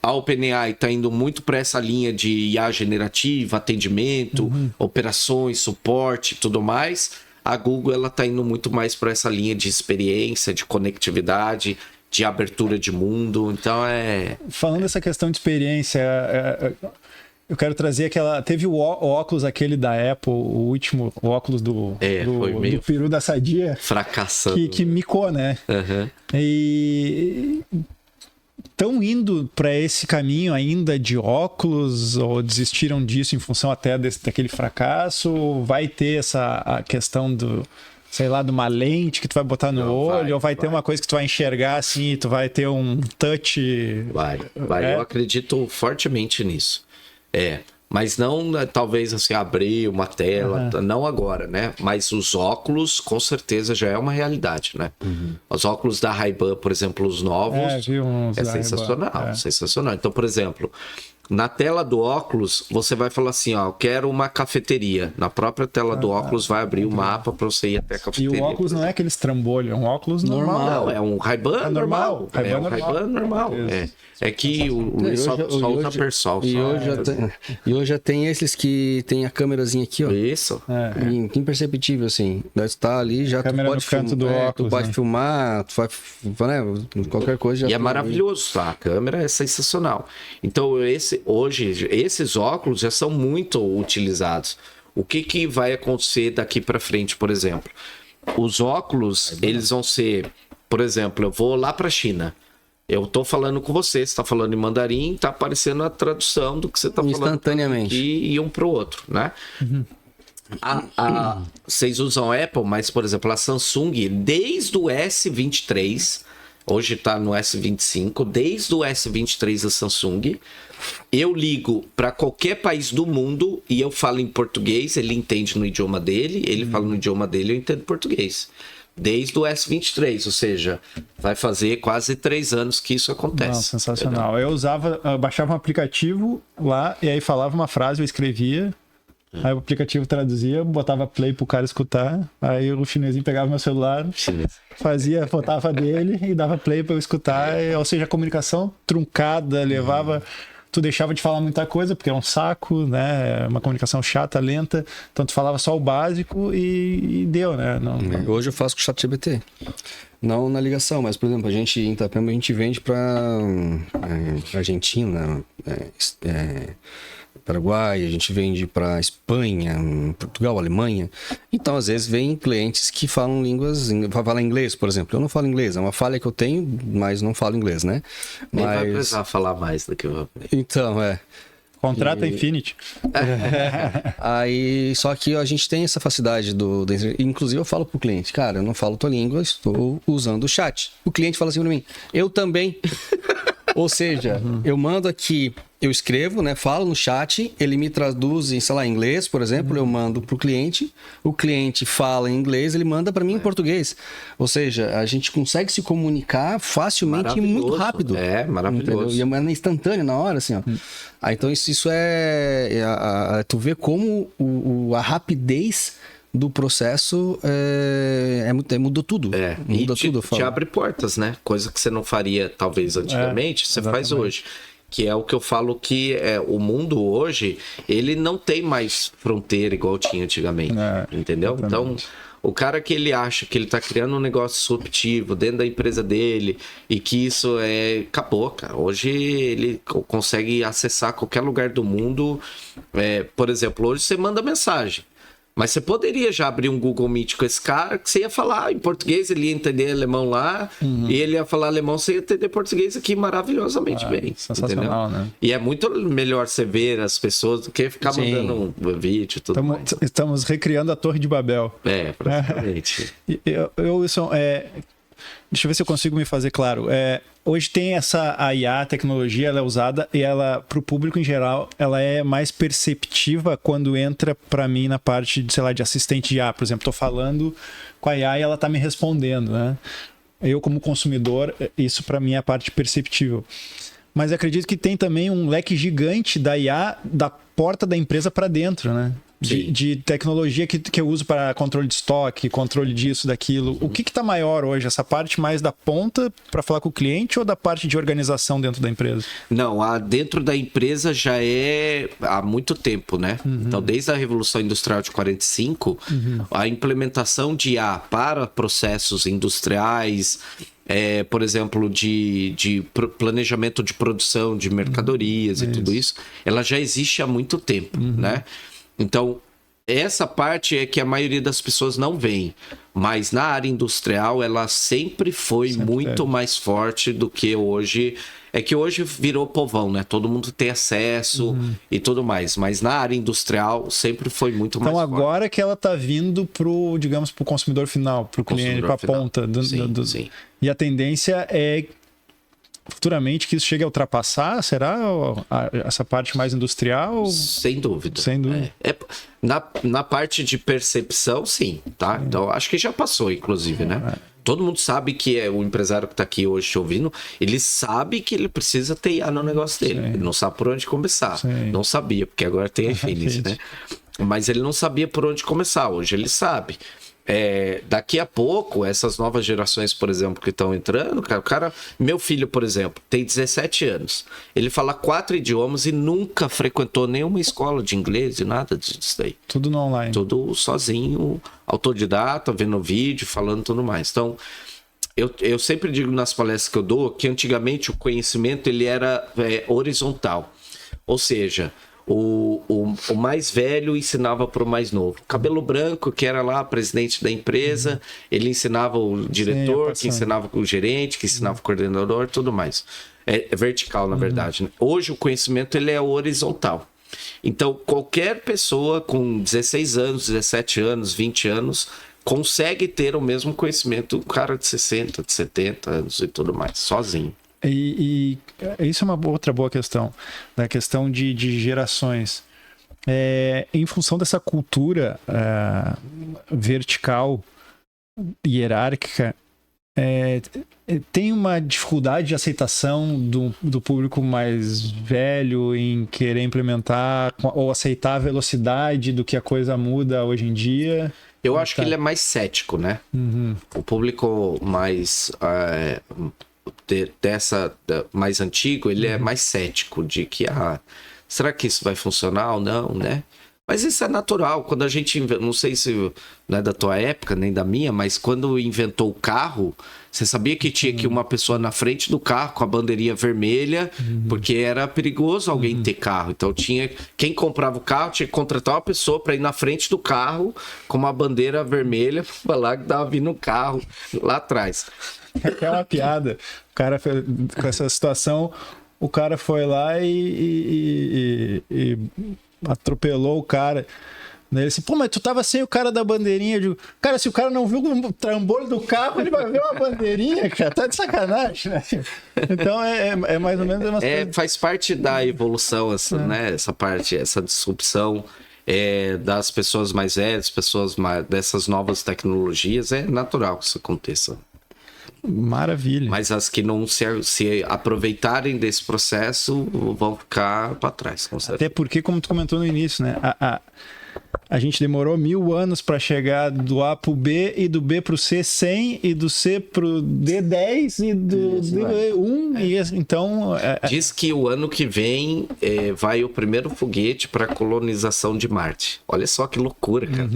a OpenAI está indo muito para essa linha de IA generativa, atendimento, operações, suporte e tudo mais... A Google ela está indo muito mais para essa linha de experiência, de conectividade, de abertura de mundo. Então Falando dessa questão de experiência, eu quero trazer aquela... Teve o óculos aquele da Apple, o último óculos do peru da Sadia. Fracassando. Que micou, né? E... Estão indo para esse caminho ainda de óculos ou desistiram disso em função até daquele fracasso? Vai ter a questão sei lá, de uma lente que tu vai botar no olho, ou vai ter uma coisa que tu vai enxergar assim, tu vai ter um touch. Vai. Eu acredito fortemente nisso. Mas não, talvez, assim, abrir uma tela, não agora, né? Mas os óculos, com certeza, já é uma realidade, né? Os óculos da Ray-Ban, por exemplo, os novos, é sensacional, sensacional. Então, por exemplo, na tela do óculos, você vai falar assim, ó, eu quero uma cafeteria. Na própria tela do óculos vai abrir o mapa para você ir até a E cafeteria. o óculos não é aqueles trambolho, é um óculos normal. Não, é um Ray-Ban normal. É um Ray-Ban normal. É que o Luiz só usa Persol. E hoje já tem esses que tem a câmerazinha aqui, ó. Isso. Imperceptível, assim. Tá ali, já tu pode filmar, tu pode filmar, tu vai, né, qualquer coisa. E é maravilhoso, tá? A câmera é sensacional. Então, hoje, esses óculos já são muito utilizados. O que vai acontecer daqui para frente, por exemplo? Os óculos, eles vão ser, por exemplo, eu vou lá para a China. Eu tô falando com você tá falando em mandarim, tá aparecendo a tradução do que você tá falando instantaneamente e um pro outro, né? Vocês usam Apple, mas, por exemplo, a Samsung, desde o S23, hoje tá no S25, desde o S23 da Samsung, eu ligo para qualquer país do mundo e eu falo em português, ele entende no idioma dele, ele fala no idioma dele, eu entendo português. Desde o S23, ou seja, vai fazer quase 3 anos que isso acontece. Não, sensacional. Eu baixava um aplicativo lá e aí falava uma frase, eu escrevia, aí o aplicativo traduzia, botava play pro cara escutar, aí o chinesinho pegava meu celular, botava dele e dava play para eu escutar, ou seja, a comunicação truncada, levava... Tu deixava de falar muita coisa, porque é um saco, né? Uma comunicação chata, lenta. Então tu falava só o básico e deu, né? Hoje eu faço com o ChatGPT. Não na ligação, mas, por exemplo, a gente em Itapema a gente vende para Argentina, Paraguai, a gente vende para Espanha, Portugal, Alemanha. Então, às vezes, vem clientes que falam falam inglês, por exemplo. Eu não falo inglês, é uma falha que eu tenho, mas não falo inglês, né? Nem vai precisar falar mais do que eu... Então, Contrata Infinity. Aí, só que a gente tem essa facilidade inclusive eu falo pro cliente, cara, eu não falo tua língua, estou usando o chat. O cliente fala assim pra mim, eu também. Ou seja, eu mando aqui, eu escrevo, né? Falo no chat, ele me traduz em, sei lá, inglês, por exemplo, eu mando pro cliente, o cliente fala em inglês, ele manda para mim em português. Ou seja, a gente consegue se comunicar facilmente e muito rápido. É, maravilhoso. E é instantâneo, na hora, assim, ó. Então isso tu vê como a rapidez do processo mudou tudo. Mudou tudo. Te abre portas, né? Coisa que você não faria, talvez, antigamente, você faz hoje. Que é o que eu falo que o mundo hoje, ele não tem mais fronteira igual tinha antigamente. Entendeu? Então, o cara que ele acha que ele tá criando um negócio disruptivo dentro da empresa dele e que isso acabou, cara. Hoje ele consegue acessar qualquer lugar do mundo. Por exemplo, hoje você manda mensagem. Mas você poderia já abrir um Google Meet com esse cara, que você ia falar em português, ele ia entender alemão lá, e ele ia falar alemão, você ia entender português aqui maravilhosamente bem. Sensacional, entendeu? Né? E é muito melhor você ver as pessoas do que ficar mandando um vídeo e tudo mais. Estamos recriando a Torre de Babel. Praticamente. Deixa eu ver se eu consigo me fazer claro. Hoje tem a IA, a tecnologia, ela é usada e ela, para o público em geral, ela é mais perceptiva quando entra para mim na parte de, sei lá, de assistente de IA. Por exemplo, estou falando com a IA e ela está me respondendo, né? Eu, como consumidor, isso para mim é a parte perceptível. Mas acredito que tem também um leque gigante da IA da porta da empresa para dentro, né? De tecnologia que eu uso para controle de estoque, controle disso, daquilo. O que está maior hoje? Essa parte mais da ponta para falar com o cliente ou da parte de organização dentro da empresa? Não, dentro da empresa já há muito tempo, né? Então, desde a Revolução Industrial de 45, a implementação de IA para processos industriais, por exemplo, de planejamento de produção de mercadorias e tudo isso, ela já existe há muito tempo, né? Então, essa parte é que a maioria das pessoas não vê, mas na área industrial ela sempre foi muito mais forte do que hoje É que hoje virou povão, né? Todo mundo tem acesso e tudo mais. Mas na área industrial sempre foi muito mais Então forte. agora que ela está vindo pro, digamos, pro consumidor final, pro cliente, pra ponta. Sim. E a tendência é futuramente que isso chegue a ultrapassar, será? Essa parte mais industrial? Sem dúvida. Sem dúvida. Na parte de percepção, sim, tá? Então, acho que já passou, inclusive, né? Todo mundo sabe que o empresário que está aqui hoje te ouvindo, ele sabe que ele precisa ter IA no negócio dele. Sim. Ele não sabe por onde começar. Sim. Não sabia, porque agora tem a Infinity, né? Mas ele não sabia por onde começar. Hoje ele sabe. Daqui a pouco, essas novas gerações, por exemplo, que estão entrando, meu filho, por exemplo, tem 17 anos. Ele fala 4 idiomas e nunca frequentou nenhuma escola de inglês e nada disso daí. Tudo no online. Tudo sozinho, autodidata, vendo vídeo, falando tudo mais. Então, eu sempre digo nas palestras que eu dou que antigamente o conhecimento ele era horizontal. Ou seja, o mais velho ensinava para o mais novo. Cabelo branco, que era lá presidente da empresa, ele ensinava o diretor, que ensinava o gerente, que ensinava o coordenador, tudo mais. É vertical, na verdade. Né? Hoje o conhecimento ele é horizontal. Então, qualquer pessoa com 16 anos, 17 anos, 20 anos, consegue ter o mesmo conhecimento do cara de 60, de 70 anos e tudo mais, sozinho. E isso é uma outra boa questão, da questão de gerações. Em função dessa cultura vertical, hierárquica, tem uma dificuldade de aceitação do público mais velho em querer implementar ou aceitar a velocidade do que a coisa muda hoje em dia. Eu acho que ele é mais cético, né? O público mais mais antigo, ele é mais cético de que será que isso vai funcionar ou não, né? Mas isso é natural. Quando a gente, não sei se não é da tua época, nem da minha, mas quando inventou o carro, você sabia que tinha que uma pessoa na frente do carro com a bandeirinha vermelha, porque era perigoso alguém ter carro. Então quem comprava o carro tinha que contratar uma pessoa para ir na frente do carro com uma bandeira vermelha para falar que estava vindo um carro lá atrás. É uma piada. O cara foi, com essa situação, o cara foi lá e atropelou o cara. Ele disse, pô, mas tu tava sem o cara da bandeirinha. Eu digo, cara, se o cara não viu o trambolho do carro, ele vai ver uma bandeirinha, cara. Tá de sacanagem, né? Então é mais ou menos... Faz parte da evolução, né? Essa parte, essa disrupção das pessoas mais velhas, dessas novas tecnologias. É natural que isso aconteça. Maravilha. Mas as que não se aproveitarem desse processo vão ficar para trás, com certeza. Até porque, como tu comentou no início, né? A gente demorou 1000 anos para chegar do A pro B e do B pro C 100 e do C pro D 10 e do D 1 então... Diz que o ano que vem vai o primeiro foguete para colonização de Marte. Olha só que loucura, cara.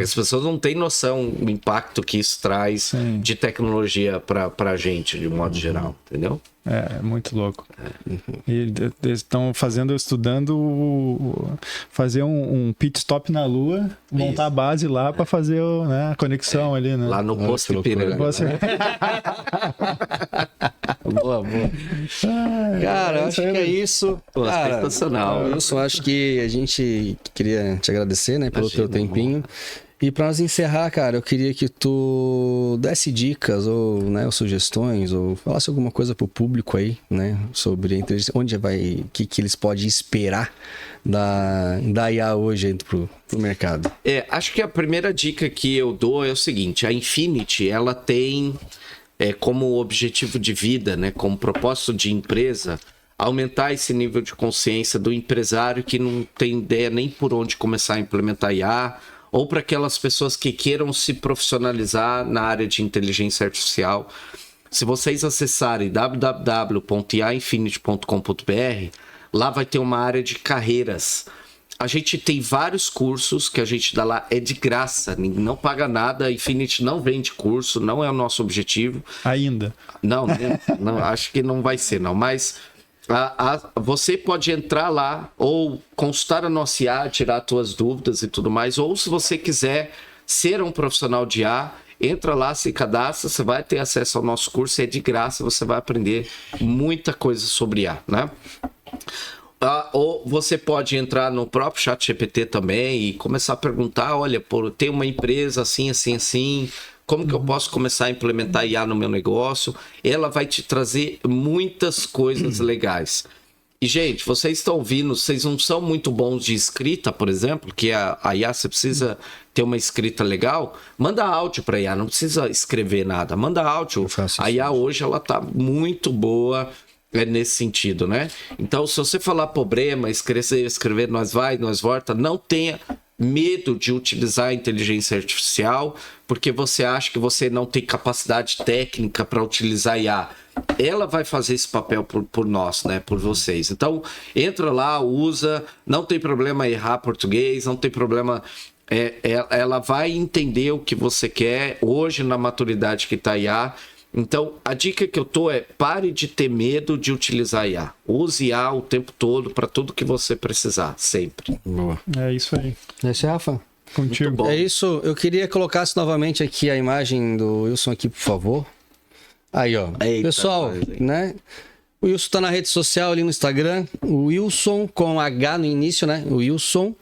As pessoas não têm noção do impacto que isso traz de tecnologia para a gente, de modo geral, entendeu? É muito louco. E eles estão estudando fazer um pit stop na Lua, montar a base lá para fazer a conexão ali, né? Lá no Posto Ipiranga. Boa. Cara, acho que é isso. Cara, sensacional. Wilson, acho que a gente queria te agradecer, né, pelo teu tempinho. E para nós encerrar, cara, eu queria que tu desse dicas ou sugestões ou falasse alguma coisa pro público aí, né, sobre a inteligência, onde vai, que eles podem esperar da IA hoje pro mercado. Acho que a primeira dica que eu dou é o seguinte: a Infinity, ela tem como objetivo de vida, né, como propósito de empresa, aumentar esse nível de consciência do empresário que não tem ideia nem por onde começar a implementar IA, ou para aquelas pessoas que queiram se profissionalizar na área de inteligência artificial. Se vocês acessarem www.iainfinity.com.br, lá vai ter uma área de carreiras. A gente tem vários cursos que a gente dá lá, é de graça, não paga nada, a Infinity não vende curso, não é o nosso objetivo. Ainda. Não, acho que não vai ser, não, mas... você pode entrar lá ou consultar a nossa IA, tirar as tuas dúvidas e tudo mais, ou se você quiser ser um profissional de IA, entra lá, se cadastra, você vai ter acesso ao nosso curso, é de graça, você vai aprender muita coisa sobre IA, né? Ou você pode entrar no próprio ChatGPT também e começar a perguntar, olha, tem uma empresa assim, assim, assim, como que eu posso começar a implementar IA no meu negócio? Ela vai te trazer muitas coisas legais. E, gente, vocês estão ouvindo, vocês não são muito bons de escrita, por exemplo, que a IA você precisa ter uma escrita legal, manda áudio para a IA, não precisa escrever nada, manda áudio. A IA hoje ela tá muito boa nesse sentido, né? Então, se você falar problema, escrever nós volta, não tenha medo de utilizar a inteligência artificial, porque você acha que você não tem capacidade técnica para utilizar a IA. Ela vai fazer esse papel por nós, né? Por vocês. Então, entra lá, usa, não tem problema errar português, não tem problema... ela vai entender o que você quer hoje na maturidade que está a IA. Então, a dica que eu tô é pare de ter medo de utilizar IA. Use IA o tempo todo para tudo que você precisar, sempre. Boa. É isso aí. É isso, Rafa? Contigo. É isso. Eu queria que colocasse novamente aqui a imagem do Wilson aqui, por favor. Aí, ó. Eita, pessoal, né? O Wilson tá na rede social ali no Instagram. O Wilson com H no início, né? O Wilson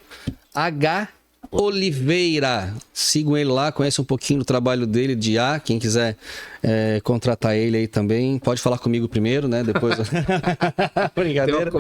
H Oliveira. Sigam ele lá, conheçam um pouquinho do trabalho dele de IA. Quem quiser contratar ele aí também, pode falar comigo primeiro, né? Depois. Brincadeira.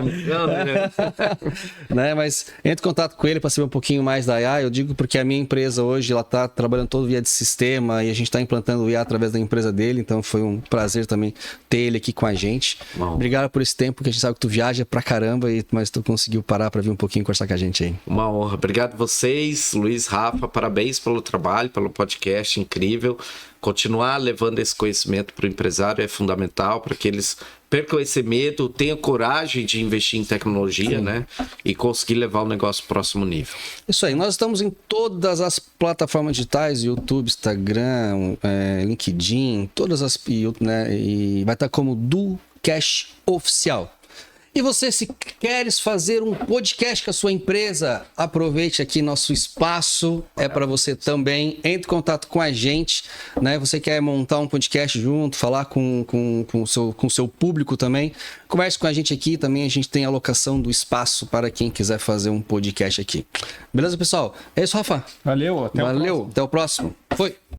Né? Mas entre em contato com ele para saber um pouquinho mais da IA. Eu digo porque a minha empresa hoje ela está trabalhando todo via de sistema e a gente está implantando o IA através da empresa dele. Então foi um prazer também ter ele aqui com a gente. Bom. Obrigado por esse tempo, que a gente sabe que tu viaja pra caramba, mas tu conseguiu parar para vir um pouquinho conversar com a gente aí. Uma honra. Obrigado a vocês, Luiz, Rafa, parabéns pelo trabalho, pelo podcast incrível. Continuar levando esse conhecimento para o empresário é fundamental para que eles percam esse medo, tenham coragem de investir em tecnologia, né? E conseguir levar o negócio ao próximo nível. Isso aí, nós estamos em todas as plataformas digitais, YouTube, Instagram, LinkedIn, todas as... né? E vai estar como DoCash Oficial. E você, se queres fazer um podcast com a sua empresa, aproveite aqui nosso espaço, é para você também, entre em contato com a gente, né? Você quer montar um podcast junto, falar com o seu público também, converse com a gente aqui, também a gente tem alocação do espaço para quem quiser fazer um podcast aqui. Beleza, pessoal? É isso, Rafa? Valeu, até o próximo. Até o próximo. Foi!